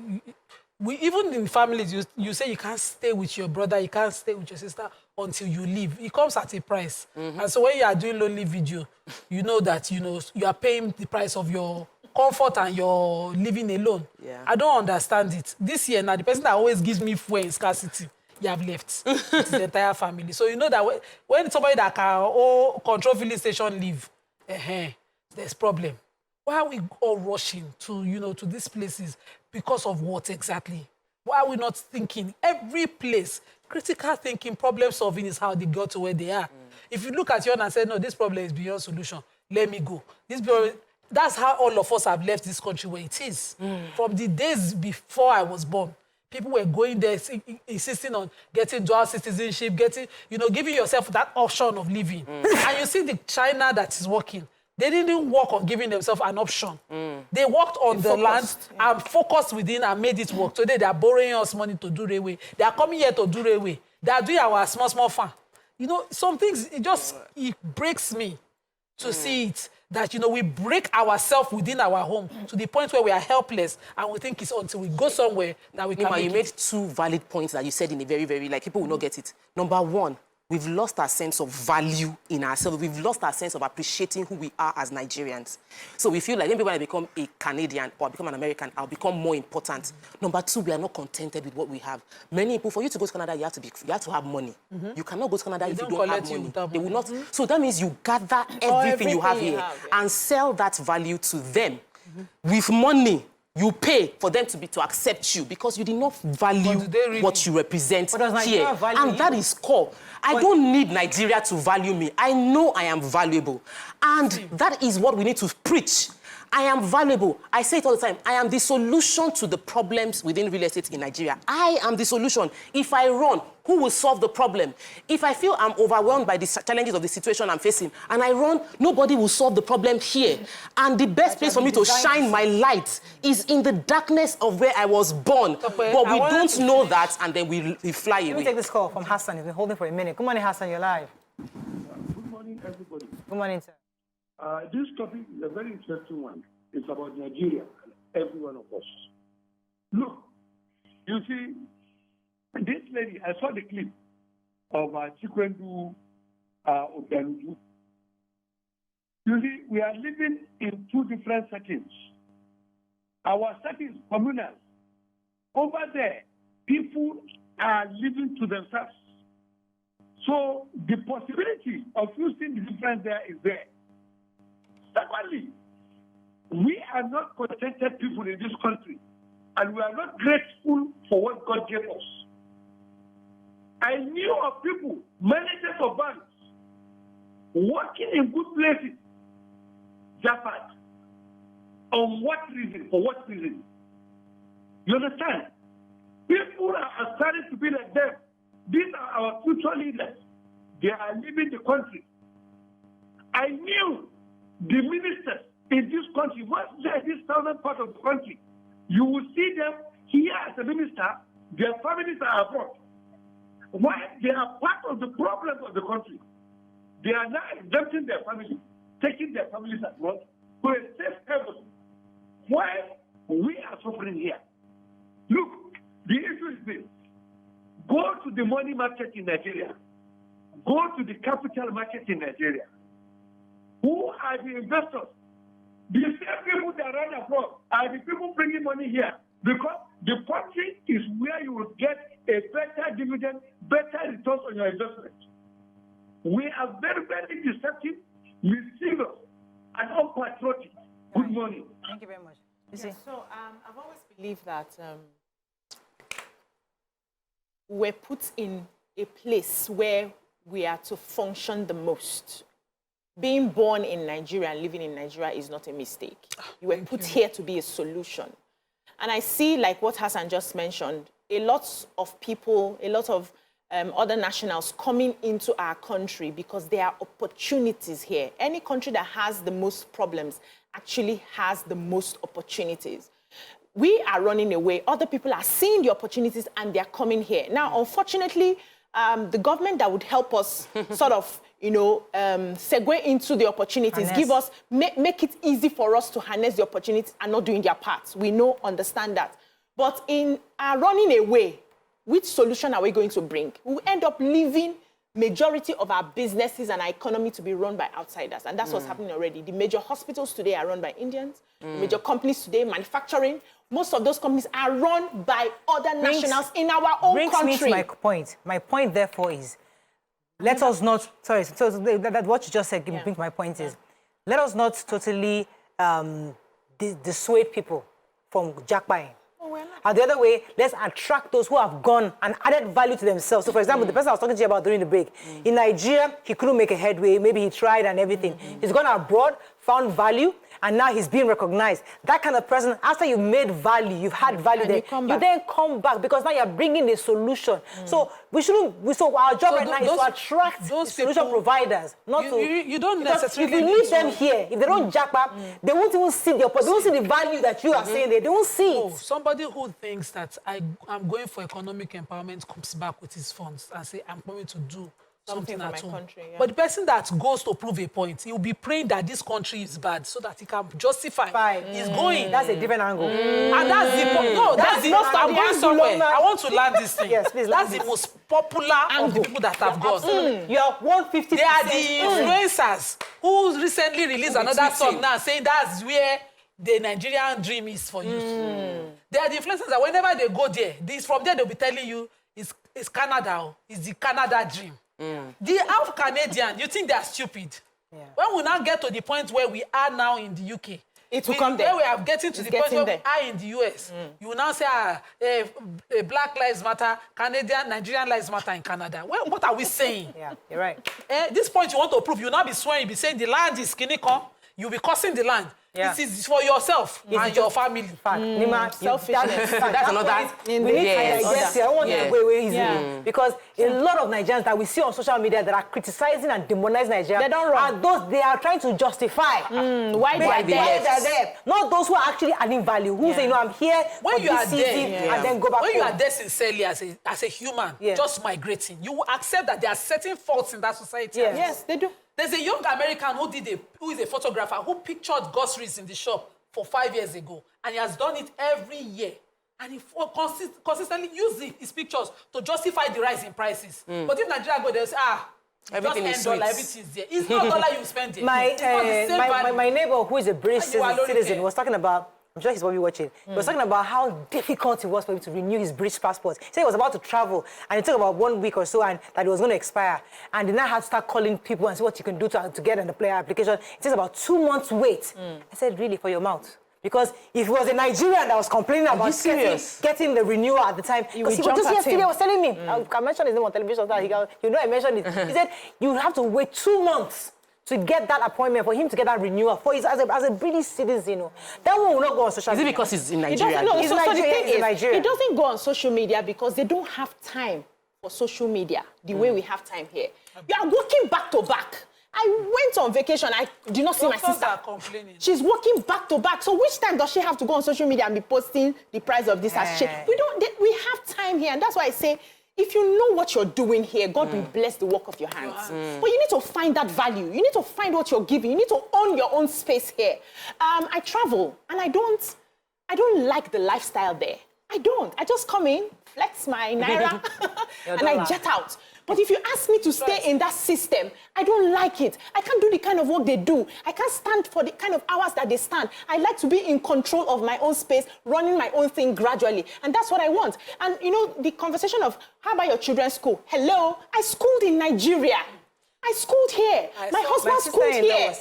even in families, you say you can't stay with your brother, you can't stay with your sister until you leave. It comes at a price. And so when you are doing lonely video, you know that, you are paying the price of your comfort and your living alone. Yeah. I don't understand it. This year, now, the person that always gives me fuel in scarcity, you have left. It's the entire family. So you know that when somebody that can control filling station leave, there's problem. Why are we all rushing to, to these places? Because of what exactly? Why are we not thinking? Every place, critical thinking, problem solving is how they got to where they are. If you look at you and say, no, this problem is beyond solution, let me go. That's how all of us have left this country where it is. From the days before I was born, people were going there insisting on getting dual citizenship, giving yourself that option of living. And you see the China that is working. They didn't work on giving themselves an option. They worked on the land and focused within and made it work. Today, they are borrowing us money to do railway. They are coming here to do railway. They are doing our small farm. Some things, it breaks me to see it. That, we break ourselves within our home to the point where we are helpless and we think it's until we go somewhere that we can make it. You made two valid points that you said in a very, very, people will not get it. Number one, we've lost our sense of value in ourselves. We've lost our sense of appreciating who we are as Nigerians. So we feel like maybe when I become a Canadian or become an American, I'll become more important. Number two, we are not contented with what we have. Many people, for you to go to Canada, you have to have money. You cannot go to Canada if you don't have money. They will not. So that means you gather everything you have here and sell that value to them. With money, you pay for them to accept you because you did not value what you represent here. And that is core. I don't need Nigeria to value me. I know I am valuable. And that is what we need to preach. I am valuable. I say it all the time. I am the solution to the problems within real estate in Nigeria. I am the solution. If I run, who will solve the problem? If I feel I'm overwhelmed by the challenges of the situation I'm facing and I run, nobody will solve the problem here. And the best place for me to shine my light is in the darkness of where I was born. But we don't know that, and then we fly away. Let me take this call from Hassan. He's been holding for a minute. Good morning, Hassan. You're live. Good morning, everybody. Good morning, sir. This topic is a very interesting one. It's about Nigeria and every one of us. Look, you see, this lady, I saw the clip of Chikwendu Obeluju. You see, we are living in two different settings. Our setting is communal. Over there, people are living to themselves. So the possibility of you seeing the difference there is there. Secondly, we are not contented people in this country, and we are not grateful for what God gave us. I knew of people, managers of banks, working in good places, Japa. On what reason? For what reason? You understand? People are starting to be like them. These are our future leaders. They are leaving the country. I knew the ministers in this country, once they're in this southern part of the country, you will see them here as a minister, their families are abroad. Why? They are part of the problems of the country. They are now exempting their families, taking their families abroad to a safe haven. Why? We are suffering here. Look, the issue is this. Go to the money market in Nigeria. go to the capital market in Nigeria. Who are the investors? The same people that run abroad are the people bringing money here, because the country is where you will get a better dividend, better returns on your investment. We are very, very deceptive, mischievous, and unpatriotic. Good morning. Thank you very much. So I've always believed that we're put in a place where we are to function the most. Being born in Nigeria and living in Nigeria is not a mistake. You were put here to be a solution. And I see, like what Hassan just mentioned, a lot of people, a lot of other nationals coming into our country because there are opportunities here. Any country that has the most problems actually has the most opportunities. We are running away. Other people are seeing the opportunities and they're coming here. Now, unfortunately, the government that would help us sort of, segue into the opportunities, give us, make it easy for us to harness the opportunities and not doing their part. We understand that. But in our running away, which solution are we going to bring? We'll end up leaving majority of our businesses and our economy to be run by outsiders. And that's what's happening already. The major hospitals today are run by Indians. The major companies today, manufacturing, most of those companies are run by other nationals in our own country. Brings me to my point. My point, therefore, is let us not, sorry, so that what you just said, brings my point is, let us not totally dissuade people from Japa. And the other way, let's attract those who have gone and added value to themselves. So, for example, the person I was talking to you about during the break, in Nigeria, he couldn't make a headway. Maybe he tried and everything. He's gone abroad, found value, and now he's being recognized. That kind of person, after you made value, you've had value there, you then come back because now you're bringing a solution. So so our job right now is to attract those solution providers, not you don't necessarily. If you leave them here, if they don't jack up, they won't even see they won't see the value that you are saying there. They won't see it. Somebody who thinks that I'm going for economic empowerment comes back with his funds and say, I'm going to do something at home. Country, But the person that goes to prove a point, he will be praying that this country is bad so that he can justify he's going. That's a different angle. And that's the no, that's the most. I'm going somewhere. I want to learn this thing. Yes, please. That's the most popular of the people that have gone. You're 150%. They are the influencers who recently released another song now saying that's where the Nigerian dream is for you. They are the influencers that whenever they go there, from there they'll be telling you it's Canada, it's the Canada dream. The half Canadian, you think they are stupid. When we now get to the point where we are now in the UK, it will come there. Where we are getting to the point where we are in the US, you will now say, Black Lives Matter, Nigerian Lives Matter in Canada. Well, what are we saying? Yeah, you're right. This point you want to prove, you'll not be swearing, you'll be saying the land is skinny come, you'll be cursing the land. This is for yourself and your family. Selfishness. That's another. We need to I want to go away easily. Because a lot of Nigerians that we see on social media that are criticizing and demonizing Nigeria, they are trying to justify why they are there. Not those who are actually adding value. Who say, I'm here when you are there, and then go back when home. you are there sincerely as a human, just migrating, you will accept that there are certain faults in that society. Yes, they do. There's a young American who is a photographer who pictured groceries in the shop for 5 years ago, and he has done it every year. And he consistently uses his pictures to justify the rise in prices. But if Nigeria go, they'll say, everything is sweet. Everything's there. It's not dollar you spend it. My neighbor, who is a British citizen, was talking about, I'm sure he's probably watching. He was talking about how difficult it was for him to renew his British passport. He said he was about to travel, and it took about 1 week or so, and that it was going to expire. And he now had to start calling people and see what you can do to get an application. It takes about 2 months wait. I said, really, for your mouth? Because if it was a Nigerian that was complaining about getting the renewal at the time, because he was just yesterday was telling me, I mentioned his name on television, so I mentioned it. He said, you have to wait 2 months to get that appointment, for him to get that renewal, as a British citizen, that one will not go on social media. Is it because he's in Nigeria? He's in Nigeria. It doesn't go on social media because they don't have time for social media the way we have time here. You are working back to back. I went on vacation. I did not see my sister. She's working back to back. So which time does she have to go on social media and be posting the price of this as shit? We have time here, and that's why I say, if you know what you're doing here, God will bless the work of your hands. But you need to find that value. You need to find what you're giving. You need to own your own space here. I travel, and I don't like the lifestyle there. I don't. I just come in, flex my naira, and I jet out. But if you ask me to stay in that system, I don't like it. I can't do the kind of work they do. I can't stand for the kind of hours that they stand. I like to be in control of my own space, running my own thing gradually. And that's what I want. And you know, the conversation of, how about your children's school? Hello, I schooled in Nigeria. I schooled here. My husband schooled here.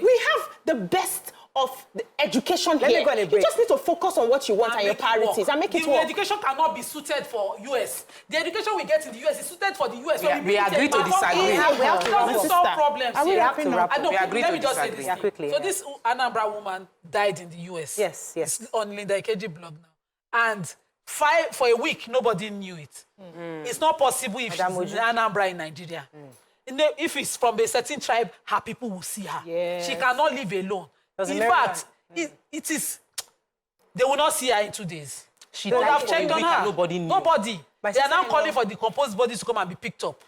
We have the best of the education here. You just need to focus on what you want and your priorities and make it work. The education cannot be suited for US. The education we get in the US is suited for the US. We agree to disagree. We have to solve problems here. We have to wrap up. We agree Let to me just say disagree. this. Quickly, So this Anambra woman died in the US. Yes. It's on Linda Ikeji blog now. And for a week, nobody knew it. It's not possible if she's in Anambra in Nigeria. If it's from a certain tribe, her people will see her. Yes. She cannot live alone. In fact, it is, they will not see her in 2 days. She would died have for checked a on week her. and nobody knew. Nobody. They are now calling for the composed bodies to come and be picked up.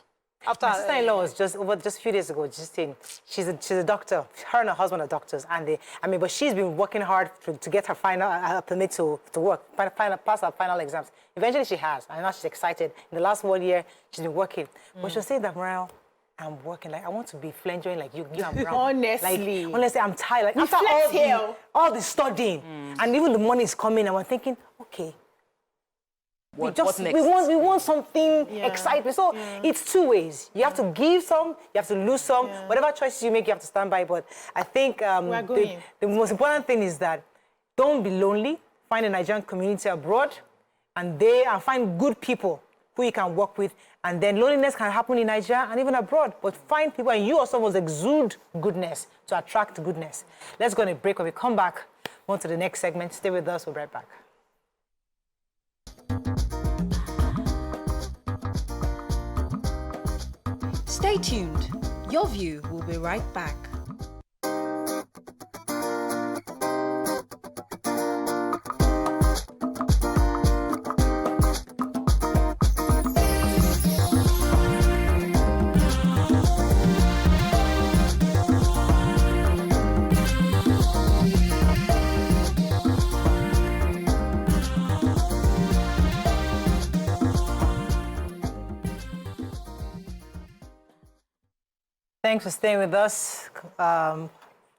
After My sister-in-law was just a few days ago just saying she's a doctor. Her and her husband are doctors, and but she's been working hard to get her final permit to work, pass her final exams. Eventually, she has, and now she's excited. In the last 1 year, she's been working. But she'll say that, Mariel, I'm working, like, I want to be flanking like you and Brown. Honestly. Like, honestly, I'm tired. Like, after all the studying, and even the money is coming, and we're thinking, okay, What next? we want something exciting. So it's two ways. You have to give some, you have to lose some. Whatever choices you make, you have to stand by. But I think the most important thing is that don't be lonely. Find a Nigerian community abroad, and find good people who you can work with. And then loneliness can happen in Nigeria and even abroad. But find people, and you also must exude goodness to attract goodness. Let's go on a break. When we come back, on to the next segment. Stay with us. We'll be right back. Stay tuned. Your View will be right back. Thanks for staying with us.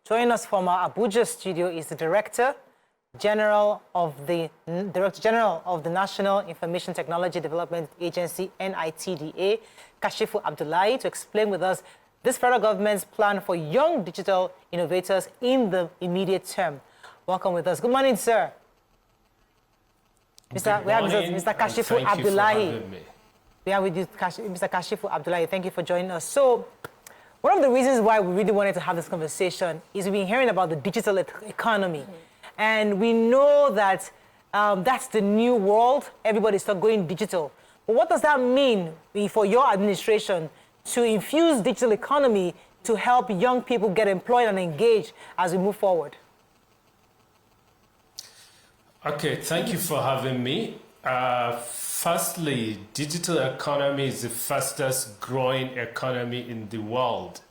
Joining us from our Abuja studio is the Director General of the National Information Technology Development Agency, NITDA, Kashifu Abdullahi, to explain with us this federal government's plan for young digital innovators in the immediate term. Welcome with us. Good morning, sir. We have Mr. Kashifu Abdullahi. We are with you, Mr. Kashifu Abdullahi. Thank you for joining us. So, one of the reasons why we really wanted to have this conversation is we've been hearing about the digital economy. And we know that that's the new world. Everybody's going digital. But what does that mean for your administration to infuse digital economy to help young people get employed and engaged as we move forward? Okay, thank you for having me. Firstly, digital economy is the fastest growing economy in the world.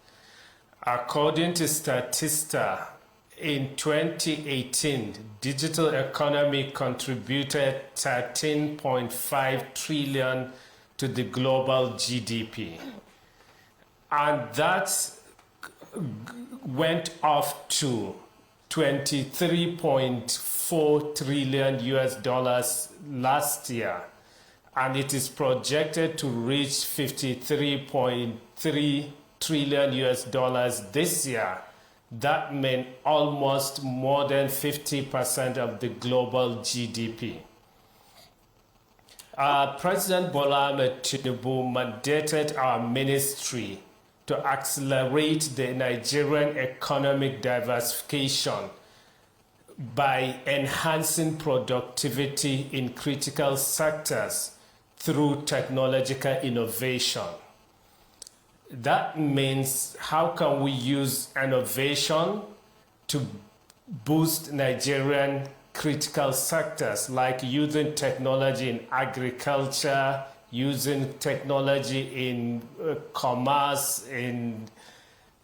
According to Statista, in 2018, digital economy contributed 13.5 trillion to the global GDP. And that went up to 23.4 trillion US dollars last year. And it is projected to reach 53.3 trillion US dollars this year. That means almost more than 50% of the global GDP. President Bola Ahmed Tinubu mandated our ministry to accelerate the Nigerian economic diversification by enhancing productivity in critical sectors through technological innovation. That means how can we use innovation to boost Nigerian critical sectors, like using technology in agriculture, using technology in commerce, in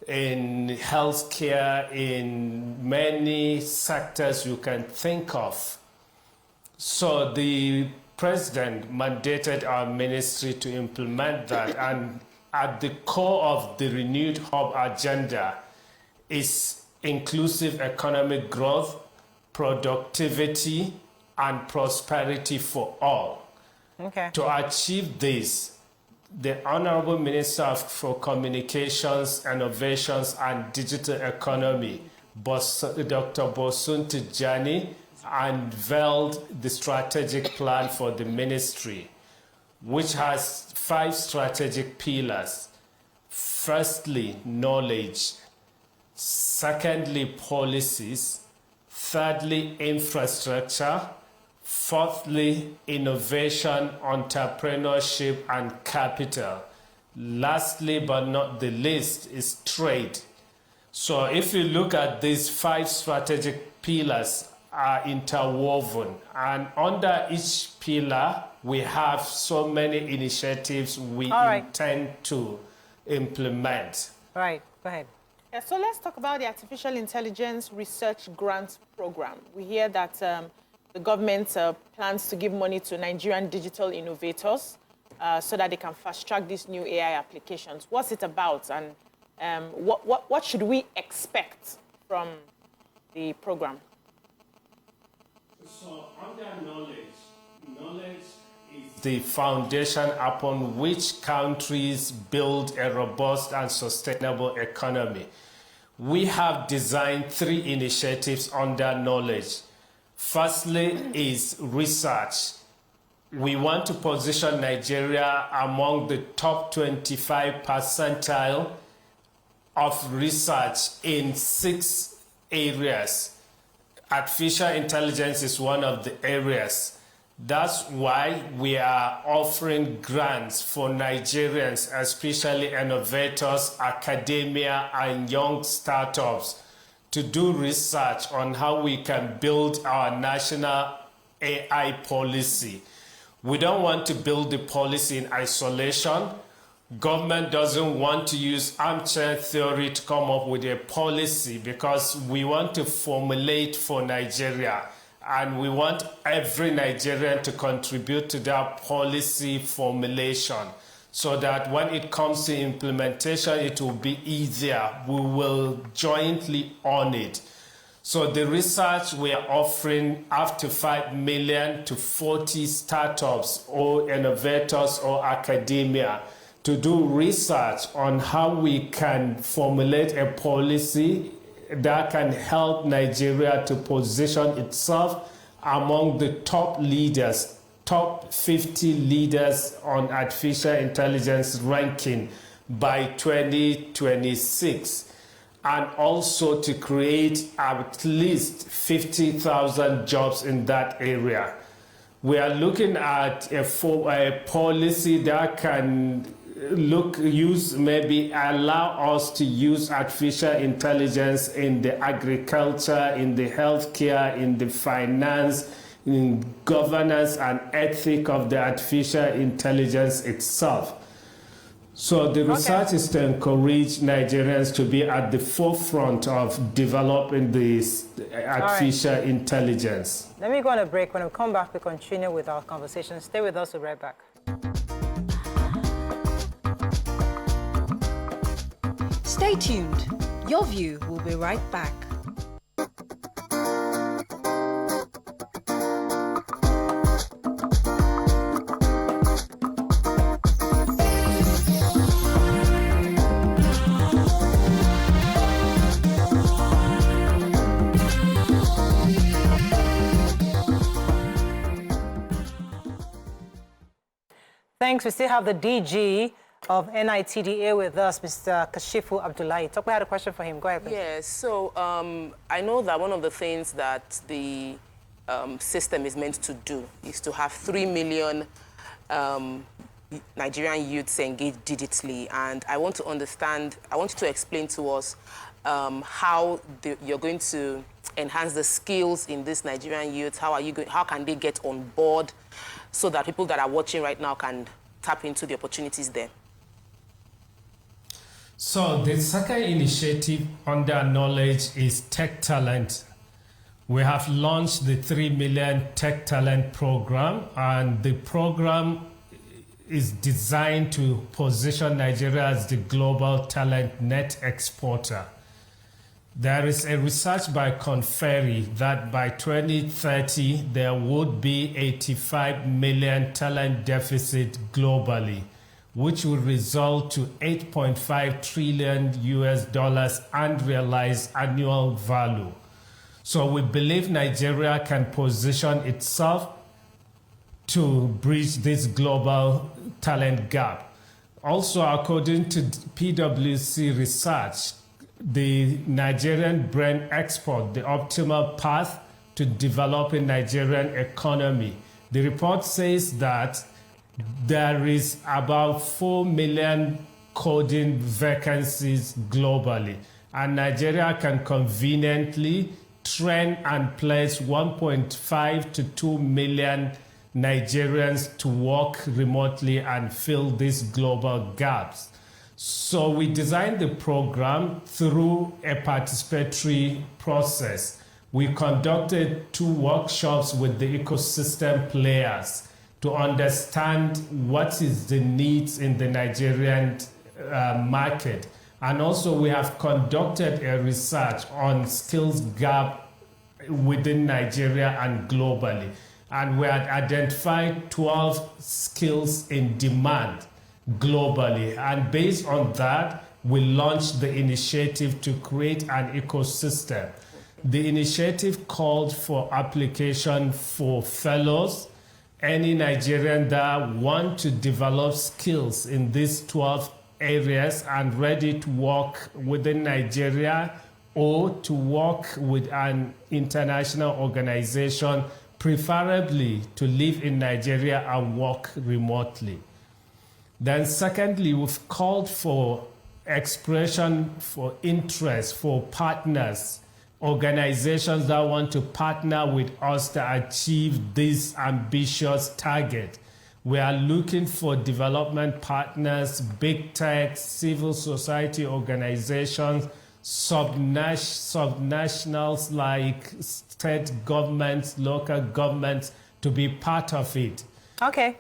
healthcare, in many sectors you can think of. So the president mandated our ministry to implement that, and at the core of the renewed hub agenda is inclusive economic growth, productivity, and prosperity for all. Okay. To achieve this, the Honorable Minister for Communications, Innovations, and Digital Economy, Dr. Bosun Tijani, unveiled the strategic plan for the ministry, which has 5 strategic pillars. Firstly, knowledge. Secondly, policies. Thirdly, infrastructure. Fourthly, innovation, entrepreneurship, and capital. Lastly, but not the least, is trade. So if you look at these 5 strategic pillars are interwoven, and under each pillar, we have so many initiatives we intend to implement. Right, go ahead. Yeah, so let's talk about the Artificial Intelligence Research Grants Program. We hear that the government plans to give money to Nigerian digital innovators so that they can fast-track these new AI applications. What's it about, and what should we expect from the program? So under knowledge is the foundation upon which countries build a robust and sustainable economy. We have designed 3 initiatives under knowledge. Firstly is research. We want to position Nigeria among the top 25 percentile of research in 6 areas. Artificial intelligence is one of the areas. That's why we are offering grants for Nigerians, especially innovators, academia, and young startups, to do research on how we can build our national AI policy. We don't want to build the policy in isolation. Government doesn't want to use armchair theory to come up with a policy, because we want to formulate for Nigeria, and we want every Nigerian to contribute to that policy formulation, so that when it comes to implementation, it will be easier. We will jointly own it. So the research we are offering up to 5 million to 40 startups or innovators or academia to do research on how we can formulate a policy that can help Nigeria to position itself among the top leaders, top 50 leaders on artificial intelligence ranking by 2026, and also to create at least 50,000 jobs in that area. We are looking at a policy that can allow us to use artificial intelligence in the agriculture, in the healthcare, in the finance, in governance and ethics of the artificial intelligence itself. So the research is to encourage Nigerians to be at the forefront of developing this artificial intelligence. Let me go on a break. When we come back, we continue with our conversation. Stay with us. We'll be right back. Stay tuned. Your View will be right back. Thanks. We still have the DG of NITDA with us, Mr. Kashifu Abdullahi. Tope had a question for him. Go ahead, please. Yes, so I know that one of the things that the system is meant to do is to have 3 million Nigerian youths engaged digitally. And I want to understand, I want you to explain to us how you're going to enhance the skills in this Nigerian youth. How can they get on board so that people that are watching right now can tap into the opportunities there? So the second initiative under knowledge is tech talent. We have launched the 3 Million Tech Talent Program, and the program is designed to position Nigeria as the global talent net exporter. There is a research by Conferry that by 2030 there would be 85 million talent deficit globally, which will result to $8.5 trillion unrealized annual value. So we believe Nigeria can position itself to bridge this global talent gap. Also, according to PwC research, the Nigerian brain export, the optimal path to developing Nigerian economy. The report says that there is about 4 million coding vacancies globally, and Nigeria can conveniently train and place 1.5 to 2 million Nigerians to work remotely and fill these global gaps. So we designed the program through a participatory process. We conducted 2 workshops with the ecosystem players to understand what is the needs in the Nigerian market. And also we have conducted a research on skills gap within Nigeria and globally. And we had identified 12 skills in demand globally. And based on that, we launched the initiative to create an ecosystem. The initiative called for application for fellows, any Nigerian that want to develop skills in these 12 areas and ready to work within Nigeria or to work with an international organization, preferably to live in Nigeria and work remotely. Then secondly, we've called for expression for interest for partners, organizations that want to partner with us to achieve this ambitious target. We are looking for development partners, big tech, civil society organizations, subnationals like state governments, local governments to be part of it. Okay.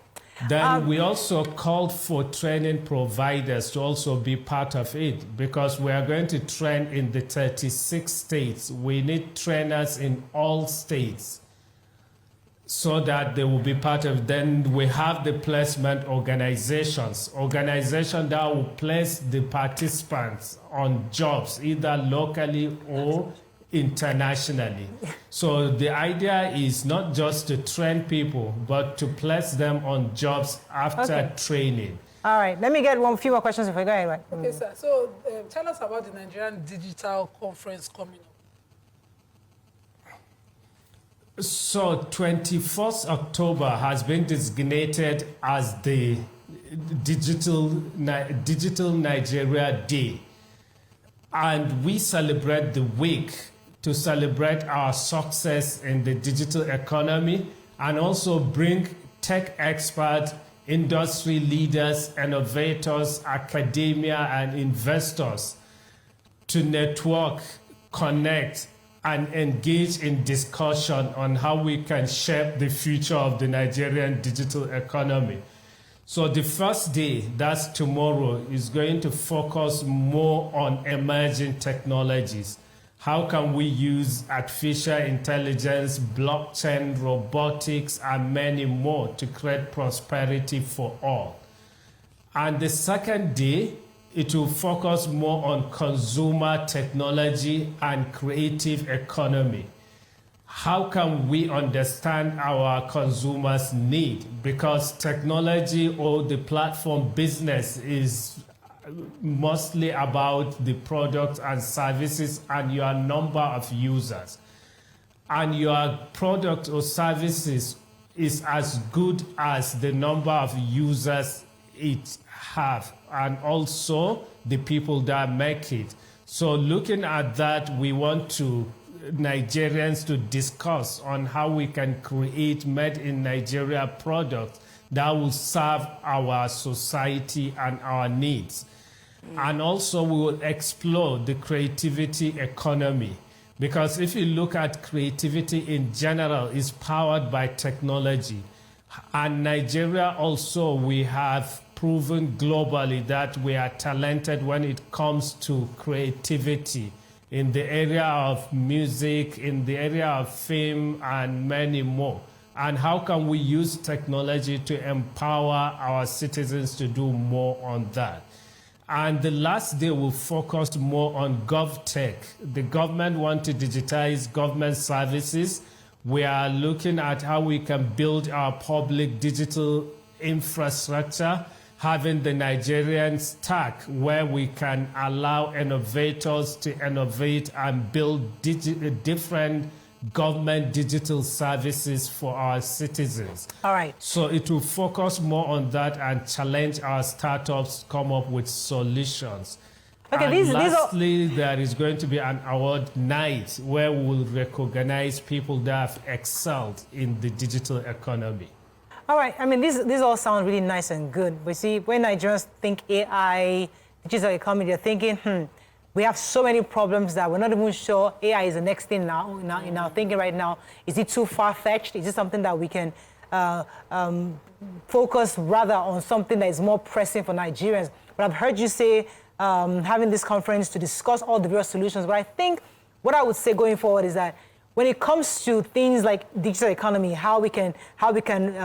Then we also called for training providers to also be part of it because we are going to train in the 36 states. We need trainers in all states so that they will be part of it. Then we have the placement organizations that will place the participants on jobs either locally or internationally. So the idea is not just to train people, but to place them on jobs after training. All right, let me get a few more questions if I go ahead. Okay, sir. So tell us about the Nigerian Digital Conference coming up. So 21st October has been designated as the Digital Nigeria Day. And we celebrate the week to celebrate our success in the digital economy and also bring tech experts, industry leaders, innovators, academia, and investors to network, connect, and engage in discussion on how we can shape the future of the Nigerian digital economy. So the first day, that's tomorrow, is going to focus more on emerging technologies. How can we use artificial intelligence, blockchain, robotics, and many more to create prosperity for all? And the second day, it will focus more on consumer technology and creative economy. How can we understand our consumers' need? Because technology or the platform business is mostly about the products and services and your number of users. And your product or services is as good as the number of users it have, and also the people that make it. So looking at that, we want Nigerians to discuss on how we can create made in Nigeria products that will serve our society and our needs. And also we will explore the creativity economy. Because if you look at creativity in general, it's powered by technology. And Nigeria also, we have proven globally that we are talented when it comes to creativity in the area of music, in the area of film, and many more. And how can we use technology to empower our citizens to do more on that? And the last day will focus more on GovTech. The government wants to digitize government services. We are looking at how we can build our public digital infrastructure, having the Nigerian stack where we can allow innovators to innovate and build different government digital services for our citizens. All right. So it will focus more on that and challenge our startups to come up with solutions. Okay, and lastly, there is going to be an award night where we will recognize people that have excelled in the digital economy. All right. I mean, this all sounds really nice and good. But see, when Nigerians think AI, digital economy, they're thinking, we have so many problems that we're not even sure AI is the next thing now in our thinking right now. Is it too far-fetched? Is it something that we can focus rather on something that is more pressing for Nigerians? But I've heard you say having this conference to discuss all the various solutions. But I think what I would say going forward is that when it comes to things like digital economy, how we can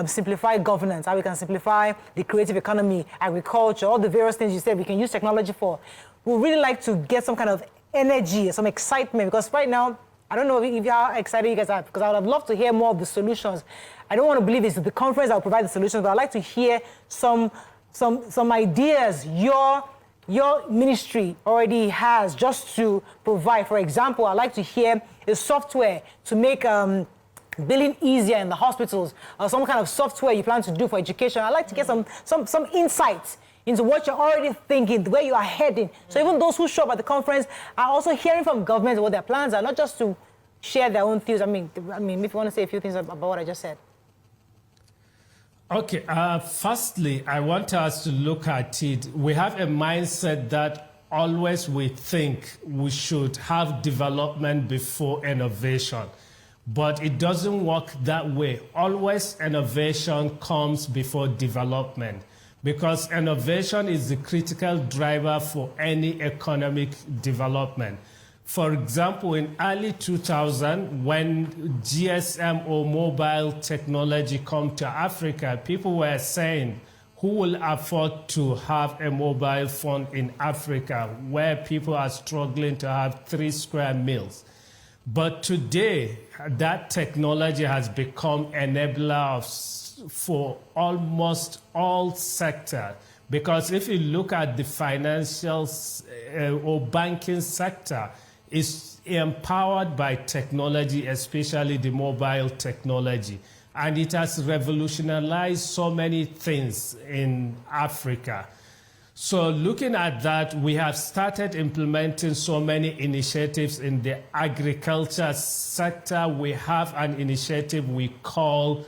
simplify governance, how we can simplify the creative economy, agriculture, all the various things you said we can use technology for, we really like to get some kind of energy, some excitement, because right now, I don't know if how excited you guys are, because I would have loved to hear more of the solutions. I don't want to believe it's the conference that will provide the solutions, but I'd like to hear some ideas your ministry already has just to provide. For example, I'd like to hear a software to make billing easier in the hospitals, or some kind of software you plan to do for education. I'd like to get some insights into what you're already thinking, where you are heading. So even those who show up at the conference are also hearing from government what their plans are, not just to share their own views. I mean, if you want to say a few things about what I just said. Okay, firstly, I want us to look at it. We have a mindset that always we think we should have development before innovation, but it doesn't work that way. Always innovation comes before development, because innovation is the critical driver for any economic development. For example, in early 2000, when GSM or mobile technology came to Africa, people were saying, who will afford to have a mobile phone in Africa where people are struggling to have 3 square meals? But today, that technology has become enabler for almost all sectors. Because if you look at the financial or banking sector, it's empowered by technology, especially the mobile technology. And it has revolutionized so many things in Africa. So looking at that, we have started implementing so many initiatives in the agriculture sector. We have an initiative we call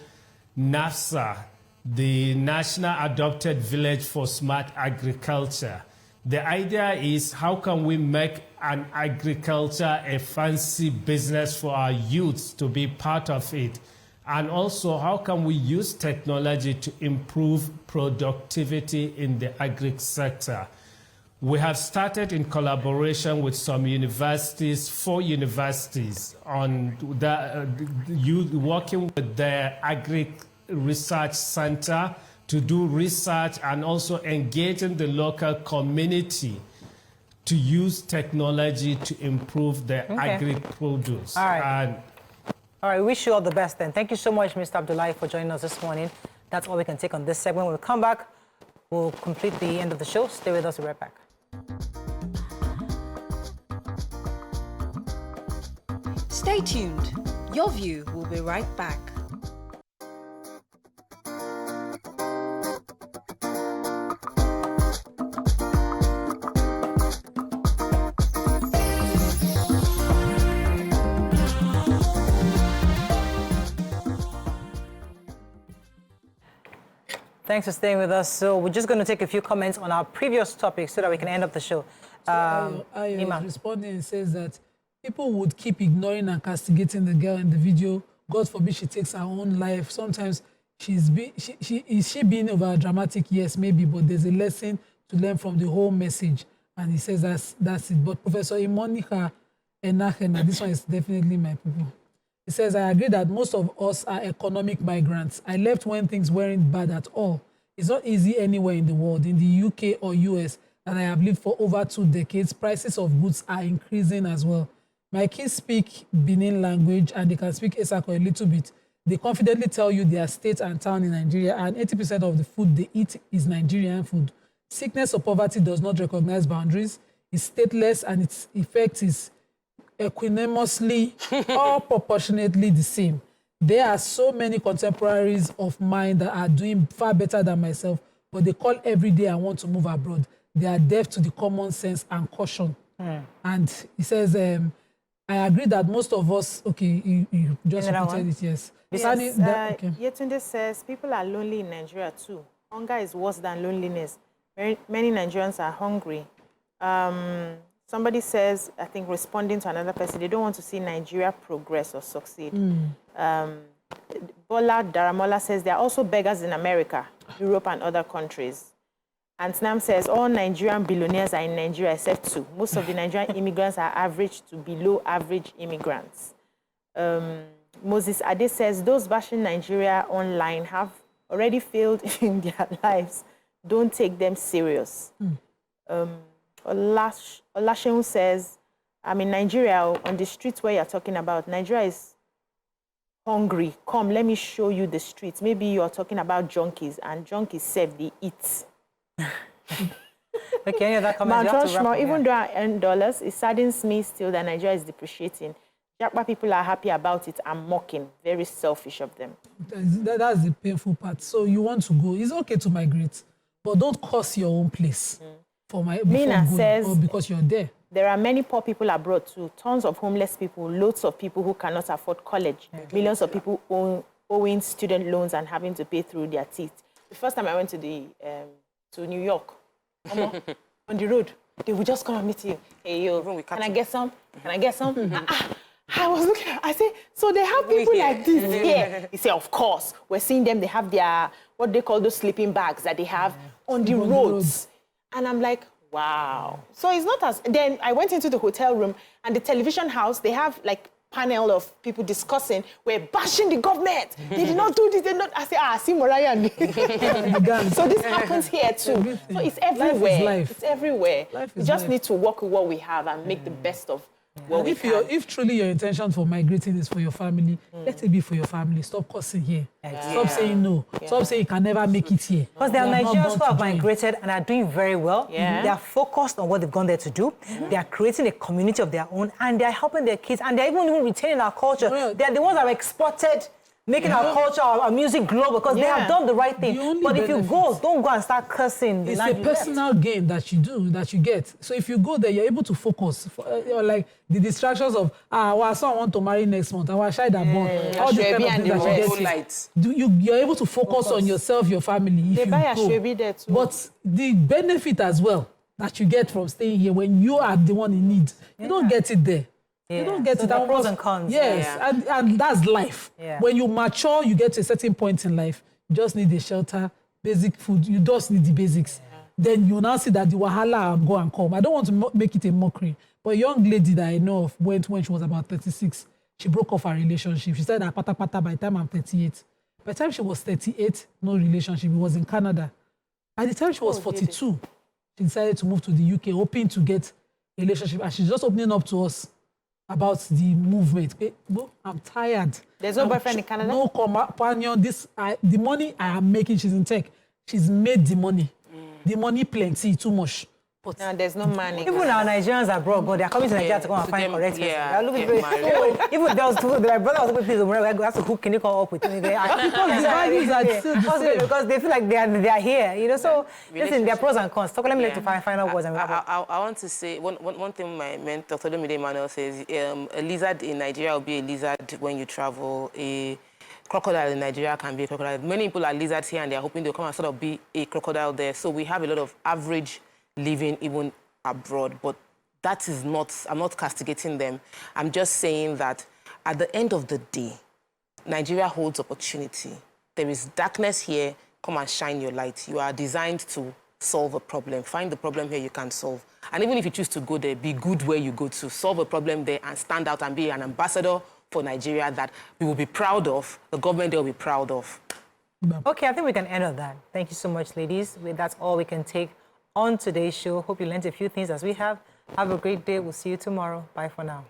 NAFSA, the National Adopted Village for Smart Agriculture. The idea is, how can we make an agriculture a fancy business for our youths to be part of it? And also, how can we use technology to improve productivity in the agri sector? We have started in collaboration with some universities, 4 universities, on working with their agri research center to do research and also engaging the local community to use technology to improve their agri-produce. All right. All right, we wish you all the best then. Thank you so much, Mr. Abdullahi, for joining us this morning. That's all we can take on this segment. When we come back, we'll complete the end of the show. Stay with us, we'll be right back. Stay tuned. Your View will be right back. Thanks for staying with us. So we're just going to take a few comments on our previous topic so that we can end up the show. I responding and says that people would keep ignoring and castigating the girl in the video. God forbid she takes her own life. Sometimes is she being over dramatic? Yes, maybe, but there's a lesson to learn from the whole message. And he says that's it. But Professor Imonika Enachena, this one is definitely my people. He says, I agree that most of us are economic migrants. I left when things weren't bad at all. It's not easy anywhere in the world. In the UK or US, that I have lived for over 2 decades, prices of goods are increasing as well. My kids speak Benin language and they can speak Esako a little bit. They confidently tell you their state and town in Nigeria, and 80% of the food they eat is Nigerian food. Sickness or poverty does not recognize boundaries. It's stateless and its effect is equanimously or proportionately the same. There are so many contemporaries of mine that are doing far better than myself, but they call every day and want to move abroad. They are deaf to the common sense and caution. And he says, I agree that most of us, okay, you just repeated it, yes. Yetunde says, people are lonely in Nigeria too. Hunger is worse than loneliness. Many Nigerians are hungry. Somebody says, I think responding to another person, they don't want to see Nigeria progress or succeed. Bola Daramola says, there are also beggars in America, Europe and other countries. And Snam says, all Nigerian billionaires are in Nigeria except 2. Most of the Nigerian immigrants are average to below average immigrants. Moses Ade says, those bashing Nigeria online have already failed in their lives. Don't take them serious. Olasheun says, I'm in Nigeria, on the streets where you're talking about. Nigeria is hungry. Come, let me show you the streets. Maybe you're talking about junkies, and junkies serve, they eat. Okay, any other comments? Mount Rushmore, even though I earn dollars, it saddens me still that Nigeria is depreciating. Japa people are happy about it and mocking. Very selfish of them. That's the painful part. So you want to go. It's okay to migrate, but don't cost your own place for Mina says, or because you're there. There are many poor people abroad too. Tons of homeless people, loads of people who cannot afford college, millions of people owing student loans and having to pay through their teeth. The first time I went to New York, on the road, they would just come and meet you. Hey, yo, can I get some? Can I get some? I was looking, I say, so they have people like this here. He said, of course. We're seeing them, they have their, what they call those sleeping bags that they have on the roads. And I'm like, wow. So it's not as, then I went into the hotel room and the television house, they have like panel of people discussing, we're bashing the government. They did not do this, they did not. I say, see Mariah. So this happens here too. So it's everywhere. Life is life. It's everywhere. We just need to work with what we have and make the best of what we can. If truly your intention for migrating is for your family, let it be for your family. Stop cursing here. Stop saying no. Stop saying you can never make it here. Because there are Nigerians who have migrated and are doing very well. They are focused on what they've gone there to do. They are creating a community of their own, and they are helping their kids, and they're even retaining our culture. They are the ones that are exported, making our culture, our music global, because they have done the right thing. But if you go, don't go and start cursing. It's a personal gain that you do, that you get. So if you go there, you're able to focus. Like the distractions of, our son want to marry next month, our child are born. All the kind of things that you get. You're able to focus on yourself, your family. They buy a Shwebi there too. But the benefit as well that you get from staying here when you are the one in need, you don't get it there. You don't get so it. the pros and cons. Yes, and that's life. When you mature, you get to a certain point in life. You just need a shelter, basic food. You just need the basics. Then you now see that the wahala go and come. I don't want to make it a mockery, but a young lady that I know of went when she was about 36. She broke off her relationship. She said, pata pata, by the time I'm 38. By the time she was 38, no relationship. It was in Canada. By the time she was 42, she decided to move to the UK, hoping to get a relationship. And she's just opening up to us about the movement. I'm tired. There's no boyfriend in Canada? No companion. The money I am making, she's in tech. She's made the money. The money plenty, too much. But no, there's no money. Even our Nigerians abroad, God, they're coming to Nigeria to come and find correct person. Even there was my brother was please, who can you come up with me? Because they feel like they are here, So listen, there are pros and cons. Let me let you find out words. I want to say one thing my mentor, Dr. Emmanuel, says a lizard in Nigeria will be a lizard when you travel. A crocodile in Nigeria can be a crocodile. Many people are lizards here and they're hoping they'll come and sort of be a crocodile there. So we have a lot of average living even abroad, but That is not, I'm not castigating them. I'm just saying that at the end of the day, Nigeria holds opportunity. There is darkness here, come and shine your light. You are designed to solve a problem. Find the problem here you can solve. And even if you choose to go there, be good where you go to. Solve a problem there and stand out and be an ambassador for Nigeria that we will be proud of, the government there will be proud of. Okay, I think we can end on that. Thank you so much, ladies. That's all we can take on today's show. Hope you learned a few things as we have. Have a great day. We'll see you tomorrow. Bye for now.